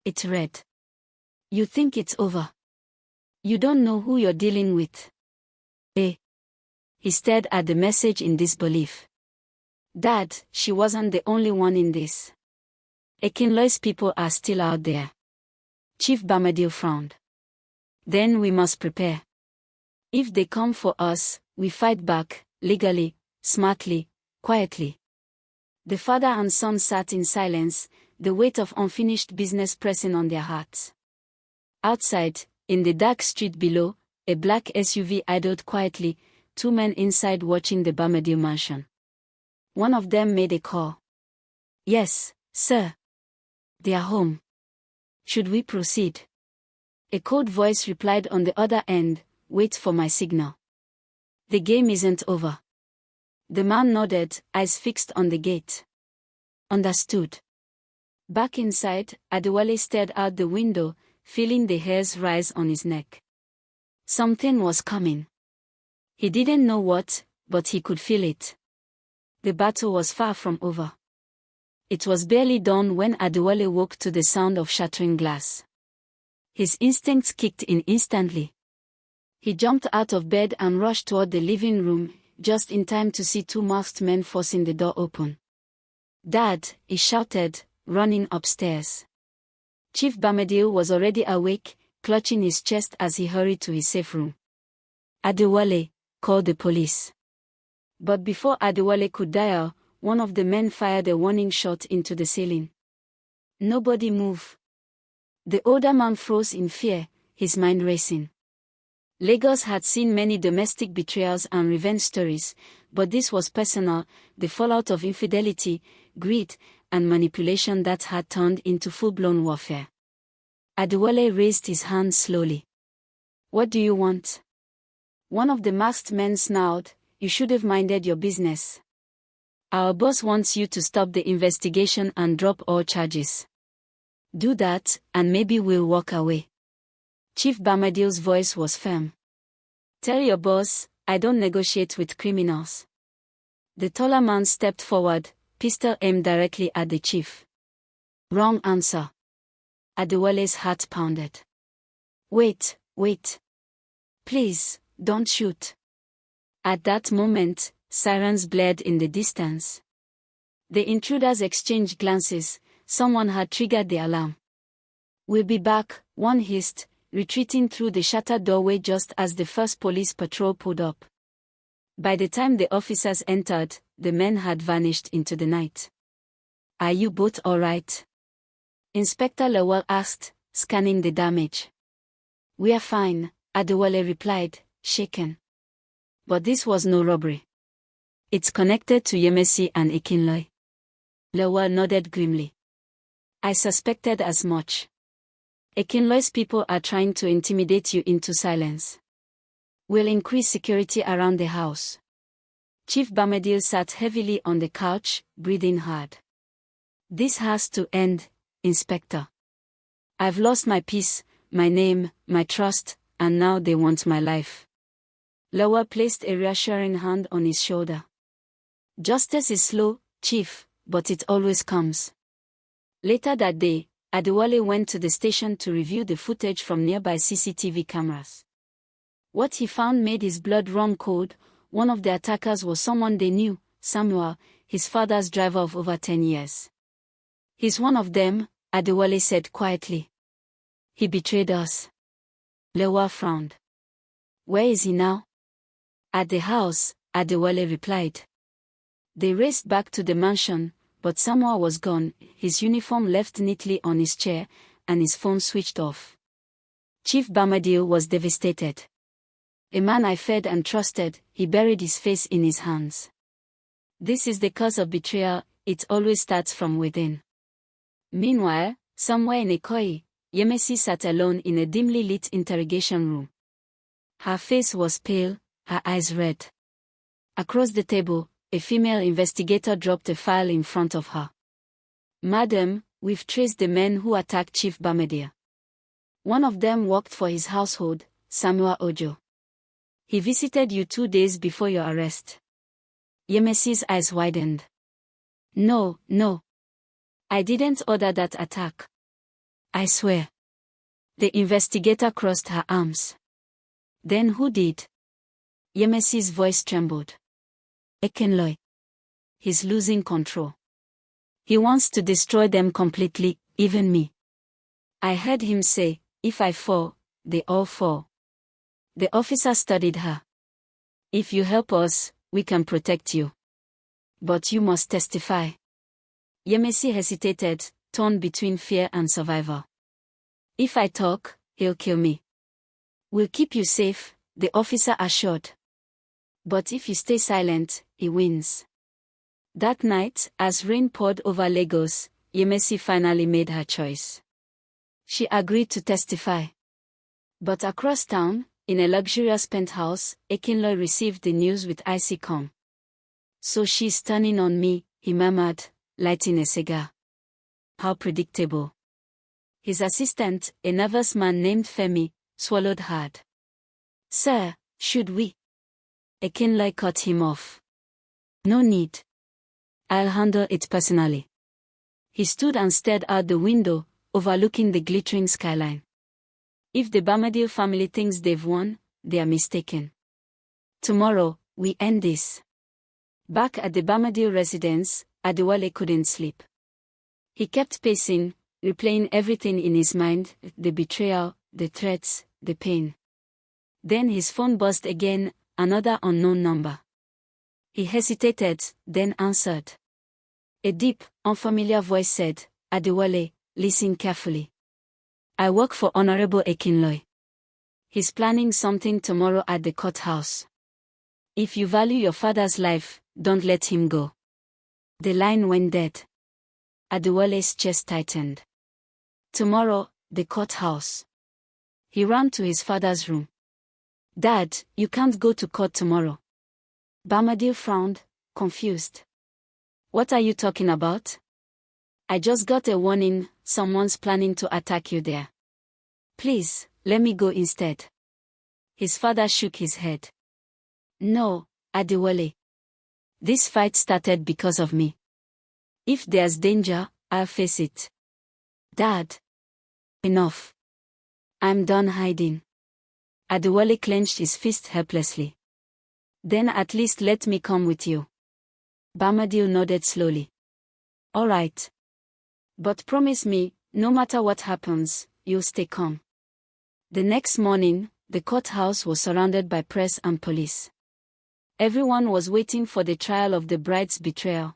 It read, "You think it's over. You don't know who you're dealing with." Eh? He stared at the message in disbelief. "Dad, she wasn't the only one in this. Akinloye's people are still out there." Chief Adewale frowned. "Then we must prepare. If they come for us, we fight back, legally, smartly, quietly." The father and son sat in silence, the weight of unfinished business pressing on their hearts. Outside, in the dark street below, a black SUV idled quietly, 2 men inside watching the Adewale mansion. One of them made a call. "Yes, sir. They are home. Should we proceed?" A cold voice replied on the other end, "Wait for my signal. The game isn't over." The man nodded, eyes fixed on the gate. "Understood." Back inside, Adewale stared out the window, feeling the hairs rise on his neck. Something was coming. He didn't know what, but he could feel it. The battle was far from over. It was barely dawn when Adewale woke to the sound of shattering glass. His instincts kicked in instantly. He jumped out of bed and rushed toward the living room, just in time to see 2 masked men forcing the door open. "Dad," he shouted, running upstairs. Chief Adewale was already awake, clutching his chest as he hurried to his safe room. "Adewale, call the police." But before Adewale could dial, one of the men fired a warning shot into the ceiling. "Nobody move." The older man froze in fear, his mind racing. Lagos had seen many domestic betrayals and revenge stories, but this was personal, the fallout of infidelity, greed, and manipulation that had turned into full-blown warfare. Adewale raised his hand slowly. What do you want? One of the masked men snarled, "You should have minded your business. Our boss wants you to stop the investigation and drop all charges. Do that, and maybe we'll walk away." Chief Adewale's voice was firm. "Tell your boss, I don't negotiate with criminals." The taller man stepped forward, pistol aimed directly at the chief. "Wrong answer." Adewale's heart pounded. Wait. Please, don't shoot." At that moment, sirens blared in the distance. The intruders exchanged glances. Someone had triggered the alarm. "We'll be back," one hissed, retreating through the shattered doorway just as the first police patrol pulled up. By the time the officers entered, the men had vanished into the night. "Are you both all right?" Inspector Lawal asked, scanning the damage. "We are fine," Adewale replied, shaken. "But this was no robbery. It's connected to Yemesi and Ekinloy." Lawal nodded grimly. "I suspected as much. Ekinloy's people are trying to intimidate you into silence. We'll increase security around the house." Chief Adewale sat heavily on the couch, breathing hard. "This has to end, Inspector. I've lost my peace, my name, my trust, and now they want my life." Lawal placed a reassuring hand on his shoulder. "Justice is slow, Chief, but it always comes." Later that day, Adewale went to the station to review the footage from nearby CCTV cameras. What he found made his blood run cold. One of the attackers was someone they knew, Samuel, his father's driver of over 10 years. "He's one of them," Adewale said quietly. "He betrayed us." Lawal frowned. "Where is he now?" "At the house," Adewale replied. They raced back to the mansion, but Samuel was gone, his uniform left neatly on his chair, and his phone switched off. Chief Adewale was devastated. "A man I fed and trusted," he buried his face in his hands. "This is the cause of betrayal, it always starts from within." Meanwhile, somewhere in Ikoyi, Yemesi sat alone in a dimly lit interrogation room. Her face was pale, her eyes red. Across the table, a female investigator dropped a file in front of her. "Madam, we've traced the men who attacked Chief Adewale. One of them worked for his household, Samuel Ojo. He visited you 2 days before your arrest." Yemesi's eyes widened. No. I didn't order that attack. I swear." The investigator crossed her arms. "Then who did?" Yemesi's voice trembled. "Ekinloy. He's losing control. He wants to destroy them completely, even me. I heard him say, 'If I fall, they all fall.'" The officer studied her. "If you help us, we can protect you. But you must testify." Yemesi hesitated, torn between fear and survival. "If I talk, he'll kill me." "We'll keep you safe," the officer assured. "But if you stay silent, he wins." That night, as rain poured over Lagos, Yemesi finally made her choice. She agreed to testify. But across town, in a luxurious penthouse, Ekinloy received the news with icy calm. "So she's turning on me," he murmured, lighting a cigar. "How predictable." His assistant, a nervous man named Femi, swallowed hard. "Sir, should we?" Ekinloy cut him off. "No need. I'll handle it personally." He stood and stared out the window, overlooking the glittering skyline. If the Adewale family thinks they've won, they are mistaken. "Tomorrow, we end this." Back at the Adewale residence, Adewale couldn't sleep. He kept pacing, replaying everything in his mind, the betrayal, the threats, the pain. Then his phone buzzed again, another unknown number. He hesitated, then answered. A deep, unfamiliar voice said, "Adewale, listen carefully. I work for Honorable Ekinloy. He's planning something tomorrow at the courthouse. If you value your father's life, don't let him go." The line went dead. Adewale's chest tightened. Tomorrow, the courthouse. He ran to his father's room. Dad, you can't go to court tomorrow. Bamidele frowned, confused. What are you talking about? I just got a warning, someone's planning to attack you there. Please, let me go instead. His father shook his head. No, Adewale. This fight started because of me. If there's danger, I'll face it. Dad. Enough. I'm done hiding. Adewale clenched his fist helplessly. Then at least let me come with you. Bamidele nodded slowly. All right. But promise me, no matter what happens, you'll stay calm. The next morning, the courthouse was surrounded by press and police. Everyone was waiting for the trial of the bride's betrayal.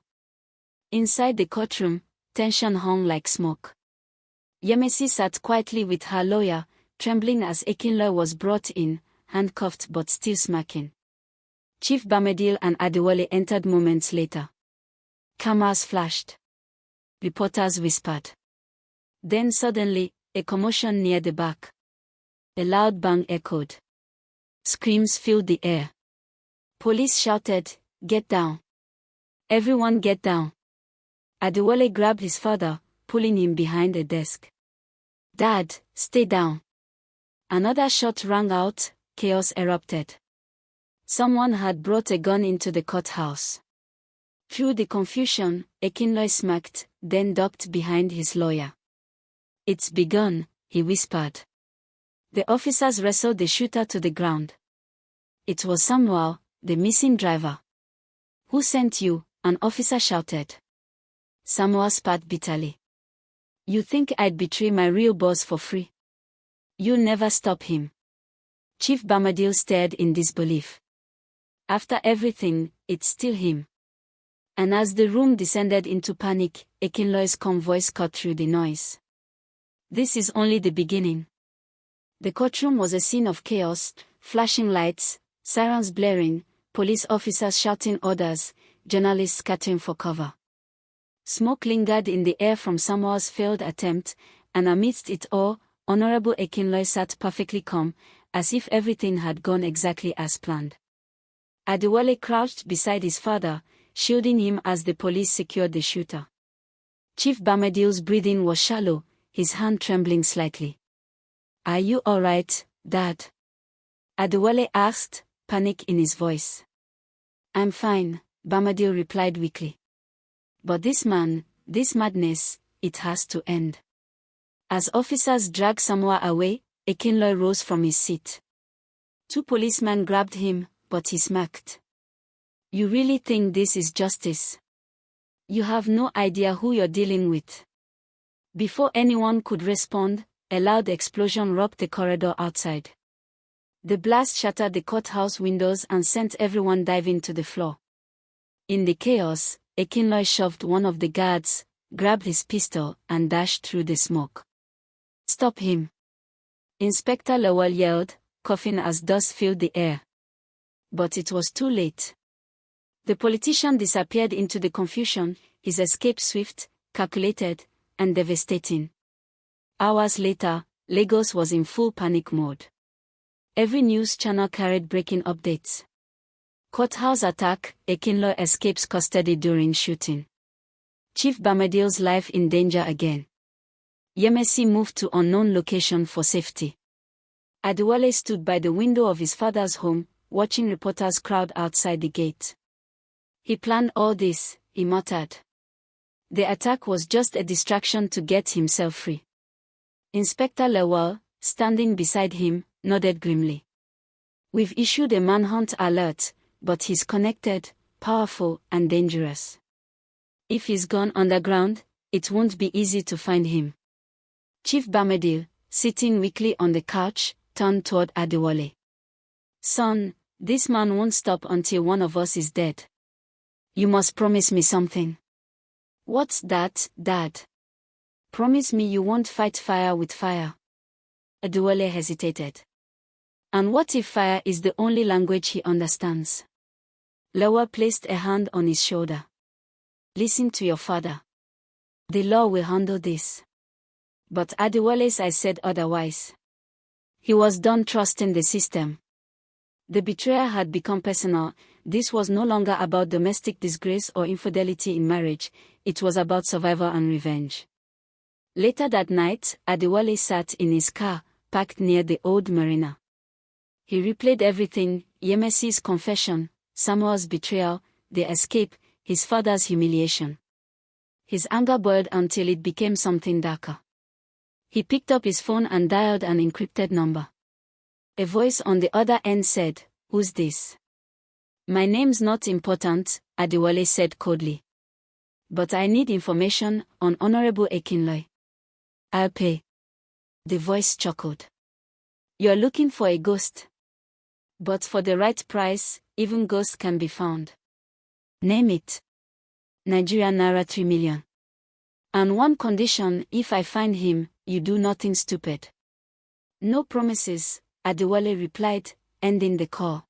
Inside the courtroom, tension hung like smoke. Yemisi sat quietly with her lawyer, trembling as Akinloye was brought in, handcuffed but still smacking. Chief Bamidele and Adewale entered moments later. Cameras flashed. Reporters whispered. Then suddenly, a commotion near the back. A loud bang echoed. Screams filled the air. Police shouted, "Get down. Everyone get down." Adewale grabbed his father, pulling him behind a desk. Dad, stay down. Another shot rang out, chaos erupted. Someone had brought a gun into the courthouse. Through the confusion, Akinloye smirked, then ducked behind his lawyer. It's begun, he whispered. The officers wrestled the shooter to the ground. It was Samuel, the missing driver. Who sent you? An officer shouted. Samuel spat bitterly. You think I'd betray my real boss for free? You'll never stop him. Chief Bamidele stared in disbelief. After everything, it's still him. And as the room descended into panic, Akinloye's calm voice cut through the noise. This is only the beginning. The courtroom was a scene of chaos, flashing lights, sirens blaring, police officers shouting orders, journalists scattering for cover. Smoke lingered in the air from Samuel's failed attempt, and amidst it all, Honorable Akinloye sat perfectly calm, as if everything had gone exactly as planned. Adewale crouched beside his father, shielding him as the police secured the shooter. Chief Bamidele's breathing was shallow, his hand trembling slightly. Are you all right, Dad? Adewale asked, panic in his voice. I'm fine, Bamidele replied weakly. But this madness, it has to end. As officers dragged Samuel away, Akinloye rose from his seat. Two policemen grabbed him, but he smirked. You really think this is justice? You have no idea who you're dealing with. Before anyone could respond, a loud explosion rocked the corridor outside. The blast shattered the courthouse windows and sent everyone diving to the floor. In the chaos, Akinloye shoved one of the guards, grabbed his pistol, and dashed through the smoke. Stop him! Inspector Lawal yelled, coughing as dust filled the air. But it was too late. The politician disappeared into the confusion, his escape swift, calculated, and devastating. Hours later, Lagos was in full panic mode. Every news channel carried breaking updates. Courthouse attack, Akinloye escapes custody during shooting. Chief Bamidele's life in danger again. Yemisi moved to unknown location for safety. Adewale stood by the window of his father's home, watching reporters crowd outside the gate. He planned all this, he muttered. The attack was just a distraction to get himself free. Inspector Lawal, standing beside him, nodded grimly. We've issued a manhunt alert, but he's connected, powerful, and dangerous. If he's gone underground, it won't be easy to find him. Chief Bamidele, sitting weakly on the couch, turned toward Adewale. Son, this man won't stop until one of us is dead. You must promise me something. What's that, Dad? Promise me you won't fight fire with fire. Adewale hesitated. And what if fire is the only language he understands? Lawal placed a hand on his shoulder. Listen to your father. The law will handle this. But Adewale's eyes said otherwise. He was done trusting the system. The betrayal had become personal. This was no longer about domestic disgrace or infidelity in marriage, it was about survival and revenge. Later that night, Adewale sat in his car, parked near the old marina. He replayed everything: Yemesi's confession, Samuel's betrayal, the escape, his father's humiliation. His anger boiled until it became something darker. He picked up his phone and dialed an encrypted number. A voice on the other end said, "Who's this?" "My name's not important," Adewale said coldly. "But I need information on Honorable Akinloye." "I'll pay." The voice chuckled. "You're looking for a ghost. But for the right price, even ghosts can be found." "Name it." "Nigerian naira 3 million. "On one condition: if I find him, you do nothing stupid." "No promises," Adewale replied, ending the call.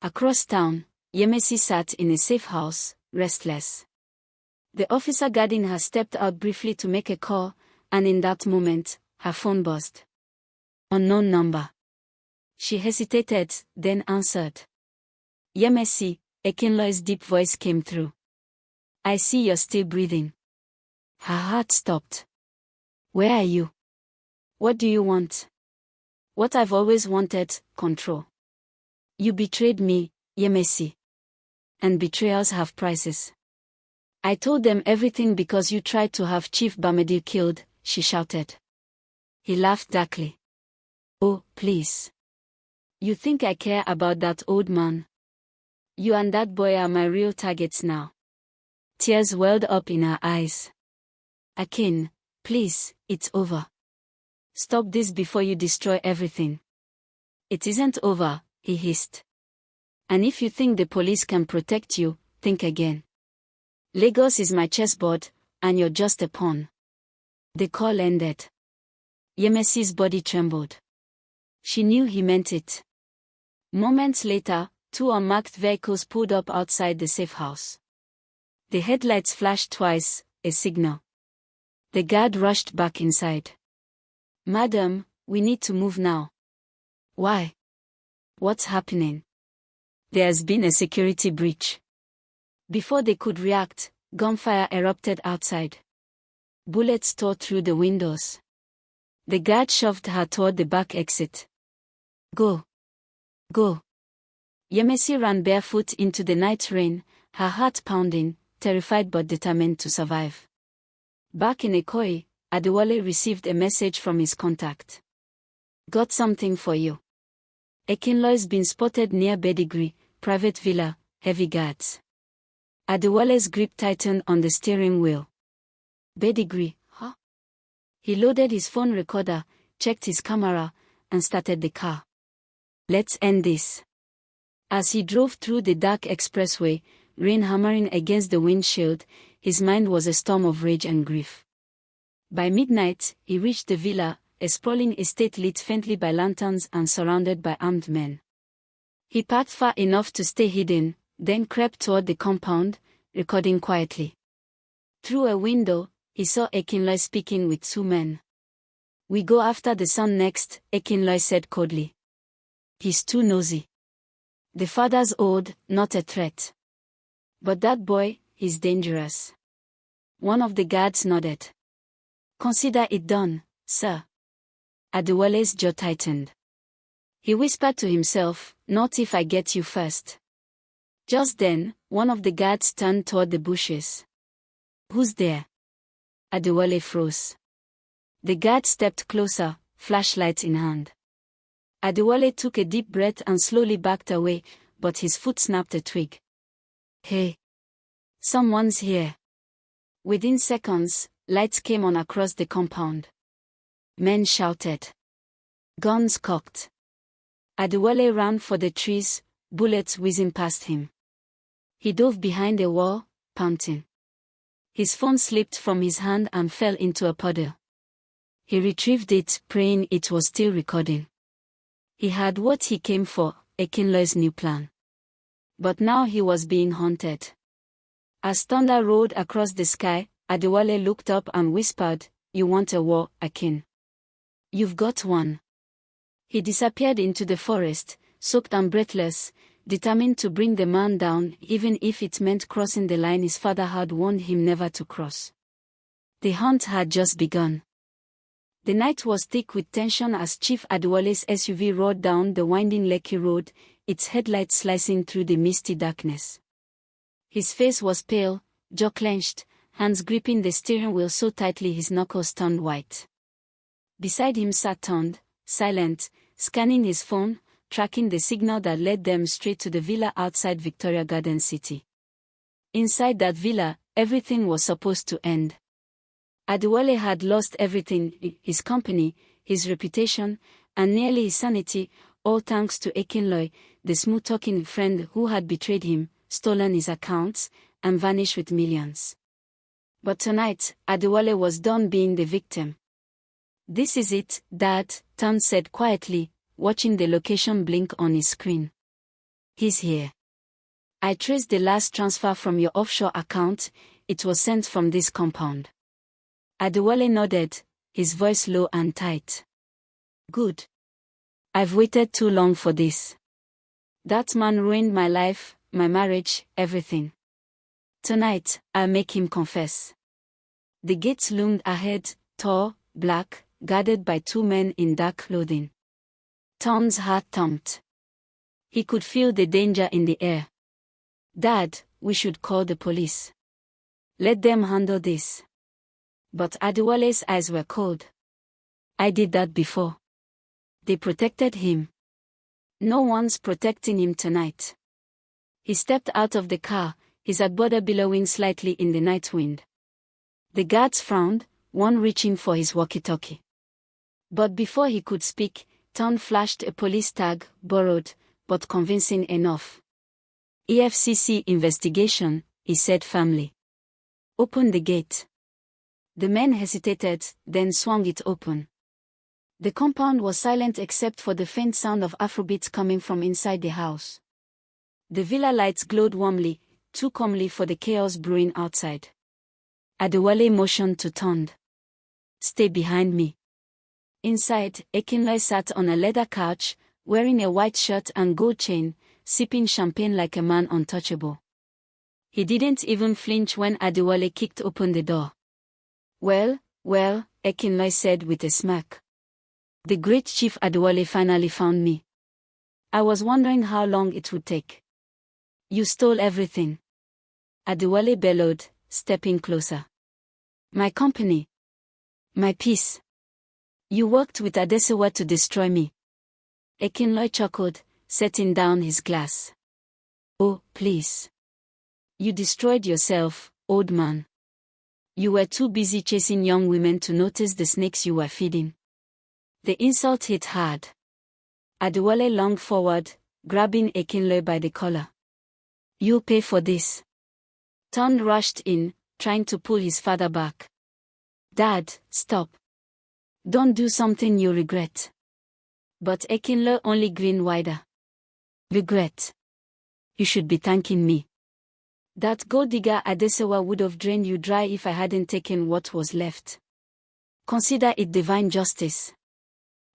Across town, Yemesi sat in a safe house, restless. The officer guarding her stepped out briefly to make a call, and in that moment, her phone buzzed. Unknown number. She hesitated, then answered. "Yemesi," Akinloye's deep voice came through. "I see you're still breathing." Her heart stopped. "Where are you? What do you want?" "What I've always wanted: control." "You betrayed me, Yemesi. And betrayals have prices." "I told them everything because you tried to have Chief Adewale killed," she shouted. He laughed darkly. "Oh, please. You think I care about that old man? You and that boy are my real targets now." Tears welled up in her eyes. "Akin, please, it's over. Stop this before you destroy everything." "It isn't over," he hissed. "And if you think the police can protect you, think again. Lagos is my chessboard, and you're just a pawn." The call ended. Yemesi's body trembled. She knew he meant it. Moments later, 2 unmarked vehicles pulled up outside the safe house. The headlights flashed twice, a signal. The guard rushed back inside. "Madam, we need to move now." "Why? What's happening?" "There's been a security breach." Before they could react, gunfire erupted outside. Bullets tore through the windows. The guard shoved her toward the back exit. "Go. Go." Yemesi ran barefoot into the night rain, her heart pounding, terrified but determined to survive. Back in Ikoyi, Adewale received a message from his contact. "Got something for you. Akinloye's been spotted near Bedigri, private villa, heavy guards." Adewale's grip tightened on the steering wheel. "Bedigri, huh?" He loaded his phone recorder, checked his camera, and started the car. "Let's end this." As he drove through the dark expressway, rain hammering against the windshield, his mind was a storm of rage and grief. By midnight, he reached the villa, a sprawling estate lit faintly by lanterns and surrounded by armed men. He parked far enough to stay hidden, then crept toward the compound, recording quietly. Through a window, he saw Akinloye speaking with 2 men. "We go after the son next," Akinloye said coldly. "He's too nosy. The father's old, not a threat. But that boy, he's dangerous." One of the guards nodded. "Consider it done, sir." Adewale's jaw tightened. He whispered to himself, "Not if I get you first." Just then, one of the guards turned toward the bushes. "Who's there?" Adewale froze. The guard stepped closer, flashlight in hand. Adewale took a deep breath and slowly backed away, but his foot snapped a twig. "Hey! Someone's here." Within seconds, lights came on across the compound. Men shouted. Guns cocked. Adewale ran for the trees, bullets whizzing past him. He dove behind a wall, panting. His phone slipped from his hand and fell into a puddle. He retrieved it, praying it was still recording. He had what he came for, Akinloye's new plan. But now he was being haunted. As thunder rolled across the sky, Adewale looked up and whispered, "You want a war, Akin? You've got one." He disappeared into the forest, soaked and breathless, determined to bring the man down even if it meant crossing the line his father had warned him never to cross. The hunt had just begun. The night was thick with tension as Chief Adewale's SUV roared down the winding Lekki road, its headlights slicing through the misty darkness. His face was pale, jaw clenched, hands gripping the steering wheel so tightly his knuckles turned white. Beside him sat Tunde, silent, scanning his phone, tracking the signal that led them straight to the villa outside Victoria Garden City. Inside that villa, everything was supposed to end. Adewale had lost everything, his company, his reputation, and nearly his sanity, all thanks to Ekinloy, the smooth-talking friend who had betrayed him, stolen his accounts, and vanished with millions. But tonight, Adewale was done being the victim. "This is it, Dad," Tunde said quietly, watching the location blink on his screen. "He's here. I traced the last transfer from your offshore account, it was sent from this compound." Adewale nodded, his voice low and tight. "Good. I've waited too long for this. That man ruined my life, my marriage, everything. Tonight, I'll make him confess." The gates loomed ahead, tall, black, guarded by two men in dark clothing. Tunde's heart thumped. He could feel the danger in the air. "Dad, we should call the police. Let them handle this." But Adewale's eyes were cold. "I did that before. They protected him. No one's protecting him tonight." He stepped out of the car, his agbada billowing slightly in the night wind. The guards frowned, one reaching for his walkie-talkie. But before he could speak, Tunde flashed a police tag, borrowed, but convincing enough. "EFCC investigation," he said firmly. "Open the gate." The men hesitated, then swung it open. The compound was silent except for the faint sound of Afrobeats coming from inside the house. The villa lights glowed warmly, too calmly for the chaos brewing outside. Adewale motioned to Tunde. "Stay behind me." Inside, Ekinloy sat on a leather couch, wearing a white shirt and gold chain, sipping champagne like a man untouchable. He didn't even flinch when Adewale kicked open the door. Well, Ekinloy said with a smirk. "The great Chief Adewale finally found me. I was wondering how long it would take." "You stole everything," Adewale bellowed, stepping closer. "My company. My peace. You worked with Adesuwa to destroy me." Ekinloy chuckled, setting down his glass. "Oh, please. You destroyed yourself, old man. You were too busy chasing young women to notice the snakes you were feeding." The insult hit hard. Adewale lunged forward, grabbing Ekinloy by the collar. "You'll pay for this." Tunde rushed in, trying to pull his father back. "Dad, stop. Don't do something you'll regret." But Ekinloy only grinned wider. "Regret? You should be thanking me. That gold digger Adesuwa would have drained you dry if I hadn't taken what was left. Consider it divine justice."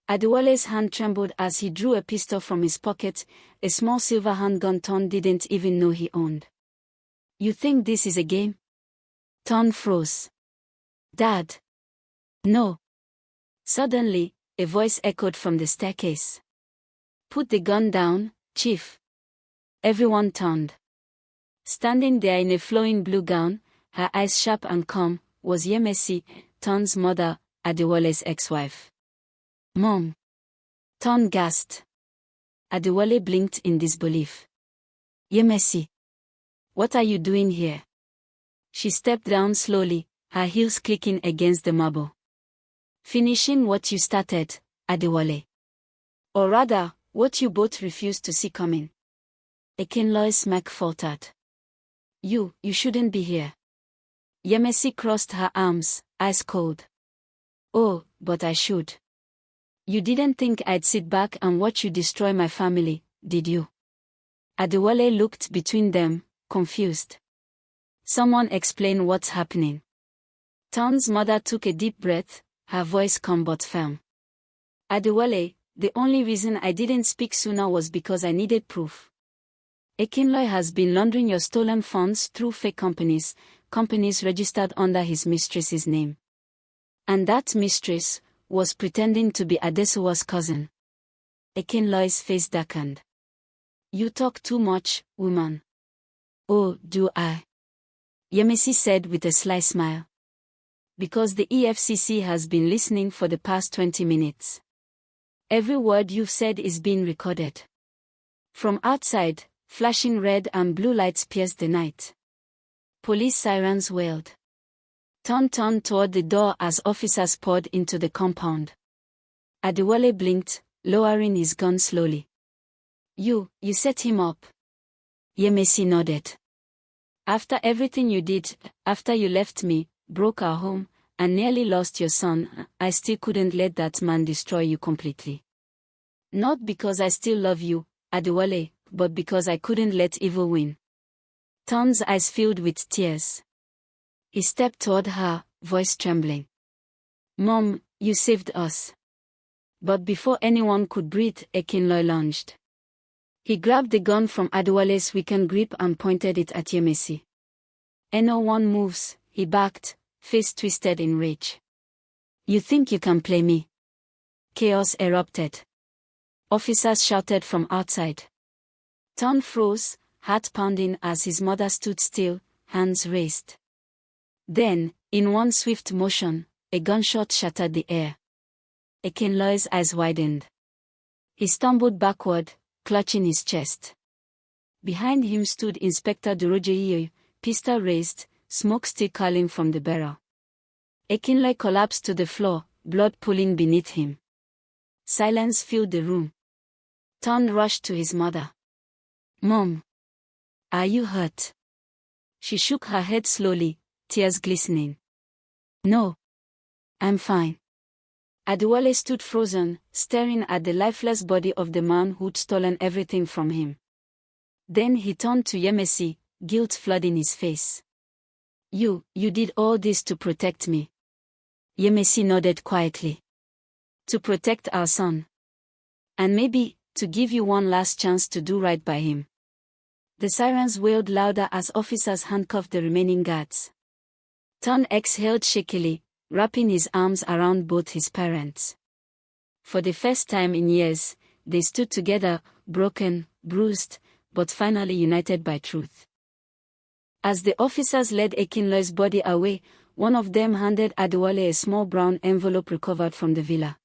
Adewale's hand trembled as he drew a pistol from his pocket, a small silver handgun Tunde didn't even know he owned. "You think this is a game?" Tunde froze. "Dad." "No." Suddenly, a voice echoed from the staircase. "Put the gun down, Chief." Everyone turned. Standing there in a flowing blue gown, her eyes sharp and calm, was Yemesi, Tunde's mother, Adewale's ex-wife. "Mom." Tunde gasped. Adewale blinked in disbelief. "Yemesi. What are you doing here?" She stepped down slowly, her heels clicking against the marble. "Finishing what you started, Adewale. Or rather, what you both refused to see coming." Ekinloy's smirk faltered. You shouldn't be here." Yemesi crossed her arms, eyes cold. "Oh, but I should. You didn't think I'd sit back and watch you destroy my family, did you?" Adewale looked between them, confused. "Someone explain what's happening." Tunde's mother took a deep breath, her voice calm but firm. "Adewale, The only reason I didn't speak sooner was because I needed proof. Akinloy has been laundering your stolen funds through fake companies registered under his mistress's name. And that mistress was pretending to be Adesuwa's cousin. Akinloy's face darkened. You talk too much, woman. Oh, do I? Yemisi said with a sly smile. Because the EFCC has been listening for the past 20 minutes. Every word you've said is being recorded. From outside, flashing red and blue lights pierced the night. Police sirens wailed. Ton turned toward the door as officers poured into the compound. Adewale blinked, lowering his gun slowly. You set him up. Yemisi nodded. After everything you did, after you left me, broke our home, and nearly lost your son, I still couldn't let that man destroy you completely. Not because I still love you, Adewale, but because I couldn't let evil win. Ton's eyes filled with tears. He stepped toward her, voice trembling. Mom, you saved us. But before anyone could breathe, Akinloy lunged. He grabbed the gun from Adewale's weakened grip and pointed it at Yemisi. No one moves, he barked, face twisted in rage. You think you can play me? Chaos erupted. Officers shouted from outside. Ton froze, heart pounding as his mother stood still, hands raised. Then, in one swift motion, a gunshot shattered the air. Akinloy's eyes widened. He stumbled backward, clutching his chest. Behind him stood Inspector Dorojeyo, pistol raised, smoke still curling from the barrel. Akinloy collapsed to the floor, blood pooling beneath him. Silence filled the room. Ton rushed to his mother. Mom. Are you hurt? She shook her head slowly, tears glistening. No. I'm fine. Adewale stood frozen, staring at the lifeless body of the man who'd stolen everything from him. Then he turned to Yemisi, guilt flooding his face. You did all this to protect me. Yemisi nodded quietly. To protect our son. And maybe, to give you one last chance to do right by him. The sirens wailed louder as officers handcuffed the remaining guards. Ton exhaled shakily, wrapping his arms around both his parents. For the first time in years, they stood together, broken, bruised, but finally united by truth. As the officers led Akinloy's body away, one of them handed Adewale a small brown envelope recovered from the villa.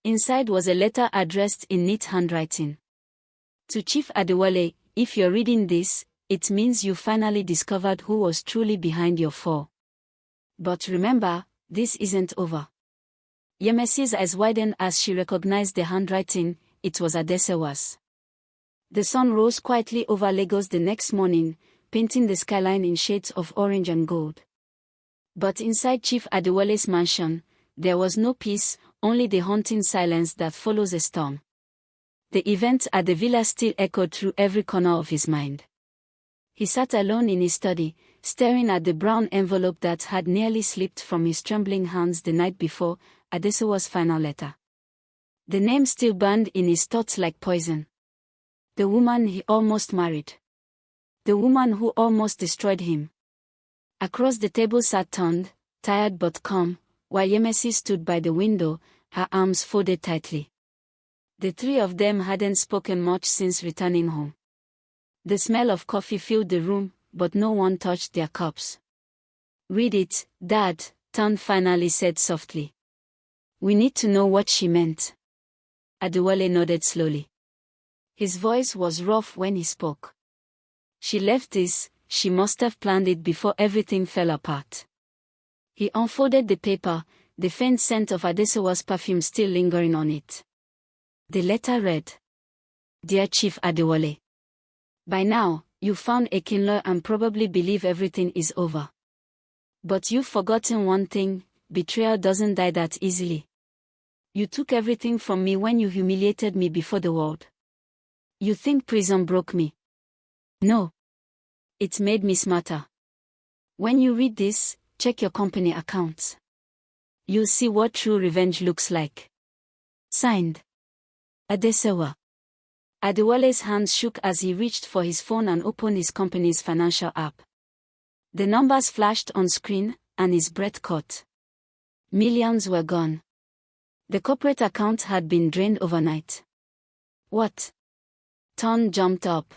Inside was a letter addressed in neat handwriting. To Chief Adewale, if you're reading this, it means you finally discovered who was truly behind your fall. But remember, this isn't over. Yemisi's eyes widened as she recognized the handwriting. It was Adesuwa's. The sun rose quietly over Lagos the next morning, painting the skyline in shades of orange and gold. But inside Chief Adewale's mansion, there was no peace, only the haunting silence that follows a storm. The events at the villa still echoed through every corner of his mind. He sat alone in his study, staring at the brown envelope that had nearly slipped from his trembling hands the night before, Adesuwa's final letter. The name still burned in his thoughts like poison. The woman he almost married. The woman who almost destroyed him. Across the table sat Tunde, tired but calm, while Yemisi stood by the window, her arms folded tightly. The three of them hadn't spoken much since returning home. The smell of coffee filled the room, but no one touched their cups. Read it, Dad, Tunde finally said softly. We need to know what she meant. Adewale nodded slowly. His voice was rough when he spoke. She left this, she must have planned it before everything fell apart. He unfolded the paper, the faint scent of Adesuwa's perfume still lingering on it. The letter read, Dear Chief Adewale. By now, you found Akinloy and probably believe everything is over. But you've forgotten one thing, betrayal doesn't die that easily. You took everything from me when you humiliated me before the world. You think prison broke me? No. It made me smarter. When you read this, check your company accounts. You'll see what true revenge looks like. Signed, Adesuwa. Adewale's hands shook as he reached for his phone and opened his company's financial app. The numbers flashed on screen, and his breath caught. Millions were gone. The corporate account had been drained overnight. What? Tunde jumped up.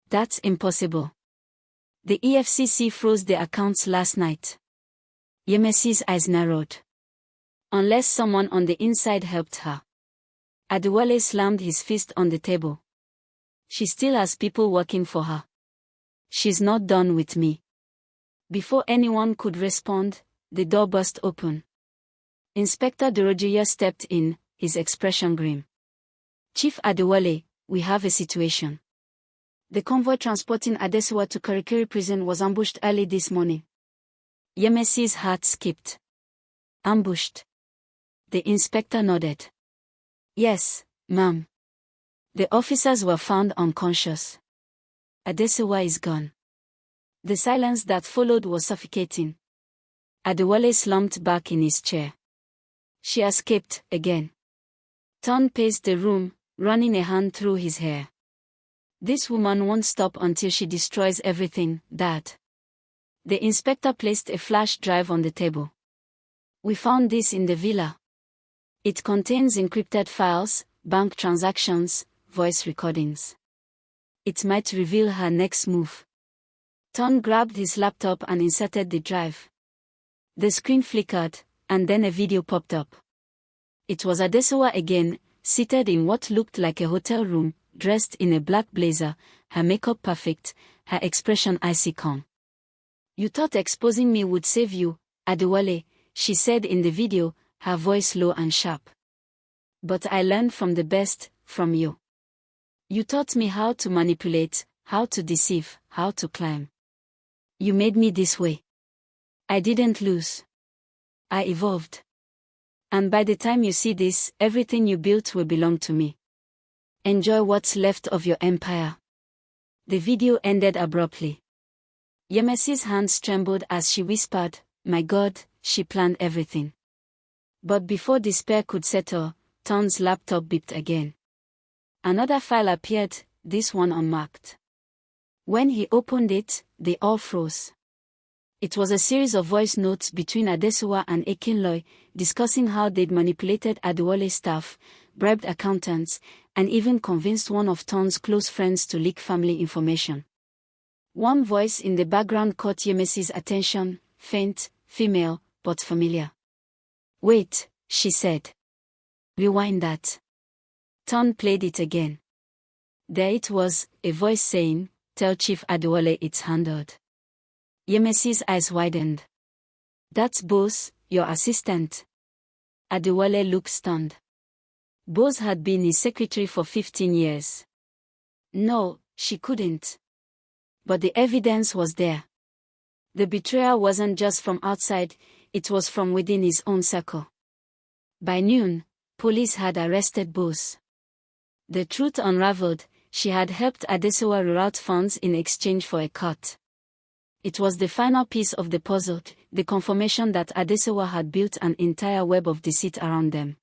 That's impossible. The EFCC froze the accounts last night. Yemesi's eyes narrowed. Unless someone on the inside helped her. Adewale slammed his fist on the table. She still has people working for her. She's not done with me. Before anyone could respond, the door burst open. Inspector Dorojiya stepped in, his expression grim. Chief Adewale, we have a situation. The convoy transporting Adesuwa to Kirikiri prison was ambushed early this morning. Yemesi's heart skipped. Ambushed. The inspector nodded. Yes, ma'am. The officers were found unconscious. Adesuwa is gone. The silence that followed was suffocating. Adewale slumped back in his chair. She escaped again. Tunde paced the room, running a hand through his hair. This woman won't stop until she destroys everything, Dad. The inspector placed a flash drive on the table. We found this in the villa. It contains encrypted files, bank transactions, voice recordings. It might reveal her next move. Tunde grabbed his laptop and inserted the drive. The screen flickered, and then a video popped up. It was Adesuwa again, seated in what looked like a hotel room, dressed in a black blazer, her makeup perfect, her expression icy calm. You thought exposing me would save you, Adewale, she said in the video, her voice low and sharp. But I learned from the best, from you. You taught me how to manipulate, how to deceive, how to climb. You made me this way. I didn't lose. I evolved. And by the time you see this, everything you built will belong to me. Enjoy what's left of your empire. The video ended abruptly. Yemesi's hands trembled as she whispered, My God, she planned everything. But before despair could settle, Tunde's laptop beeped again. Another file appeared, this one unmarked. When he opened it, they all froze. It was a series of voice notes between Adesuwa and Akinloy, discussing how they'd manipulated Adewale's staff, bribed accountants, and even convinced one of Tunde's close friends to leak family information. One voice in the background caught Yemesi's attention, faint, female, but familiar. Wait, she said. Rewind that. Tunde played it again. There it was, a voice saying, Tell Chief Adewale it's handled. Yemesi's eyes widened. That's Bose, your assistant. Adewale looked stunned. Bose had been his secretary for 15 years. No, she couldn't. But the evidence was there. The betrayal wasn't just from outside, it was from within his own circle. By noon, police had arrested Bose. The truth unraveled, she had helped Adesuwa reroute funds in exchange for a cut. It was the final piece of the puzzle, the confirmation that Adesuwa had built an entire web of deceit around them.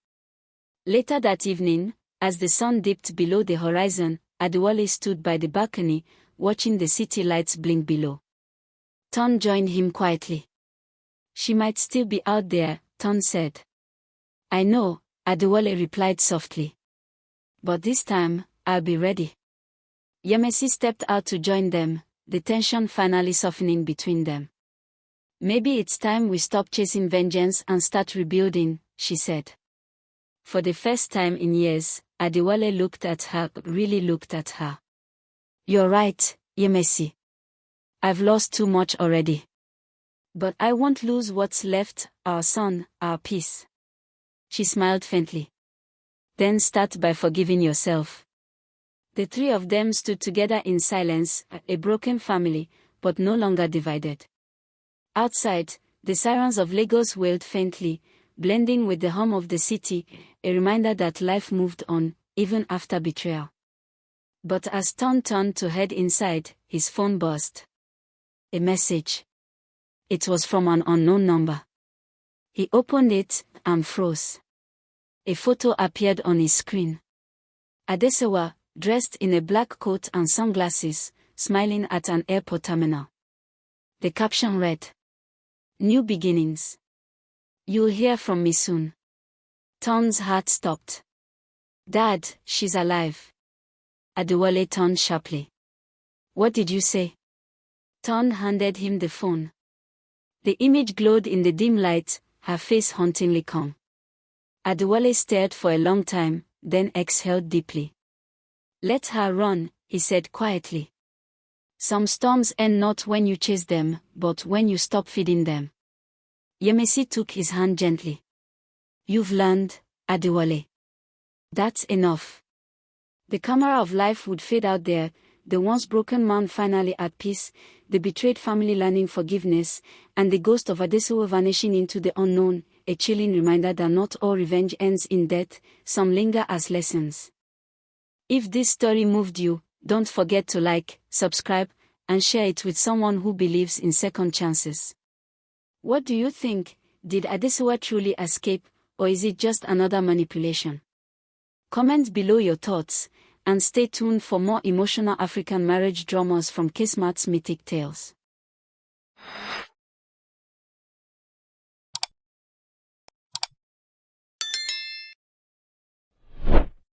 Later that evening, as the sun dipped below the horizon, Adewale stood by the balcony, watching the city lights blink below. Tunde joined him quietly. She might still be out there, Tunde said. I know, Adewale replied softly. But this time, I'll be ready. Yemesi stepped out to join them, the tension finally softening between them. Maybe it's time we stop chasing vengeance and start rebuilding, she said. For the first time in years, Adewale looked at her, really looked at her. You're right, Yemesi. I've lost too much already. But I won't lose what's left, our son, our peace. She smiled faintly. Then start by forgiving yourself. The three of them stood together in silence, a broken family, but no longer divided. Outside, the sirens of Lagos wailed faintly, blending with the hum of the city, a reminder that life moved on, even after betrayal. But as Tunde turned to head inside, his phone buzzed. A message. It was from an unknown number. He opened it, and froze. A photo appeared on his screen. Adesuwa, dressed in a black coat and sunglasses, smiling at an airport terminal. The caption read, "New beginnings. You'll hear from me soon." Ton's heart stopped. "Dad, she's alive." Adewale turned sharply. "What did you say?" Ton handed him the phone. The image glowed in the dim light, her face hauntingly calm. Adewale stared for a long time, then exhaled deeply. "Let her run," he said quietly. "Some storms end not when you chase them, but when you stop feeding them." Yemisi took his hand gently. "You've learned, Adewale. That's enough." The camera of life would fade out there, the once broken man finally at peace, the betrayed family learning forgiveness, and the ghost of Adesuwa vanishing into the unknown, a chilling reminder that not all revenge ends in death, some linger as lessons. If this story moved you, don't forget to like, subscribe, and share it with someone who believes in second chances. What do you think? Did Adesuwa truly escape, or is it just another manipulation? Comment below your thoughts, and stay tuned for more emotional African marriage dramas from Kaysmart's Mythic Tales.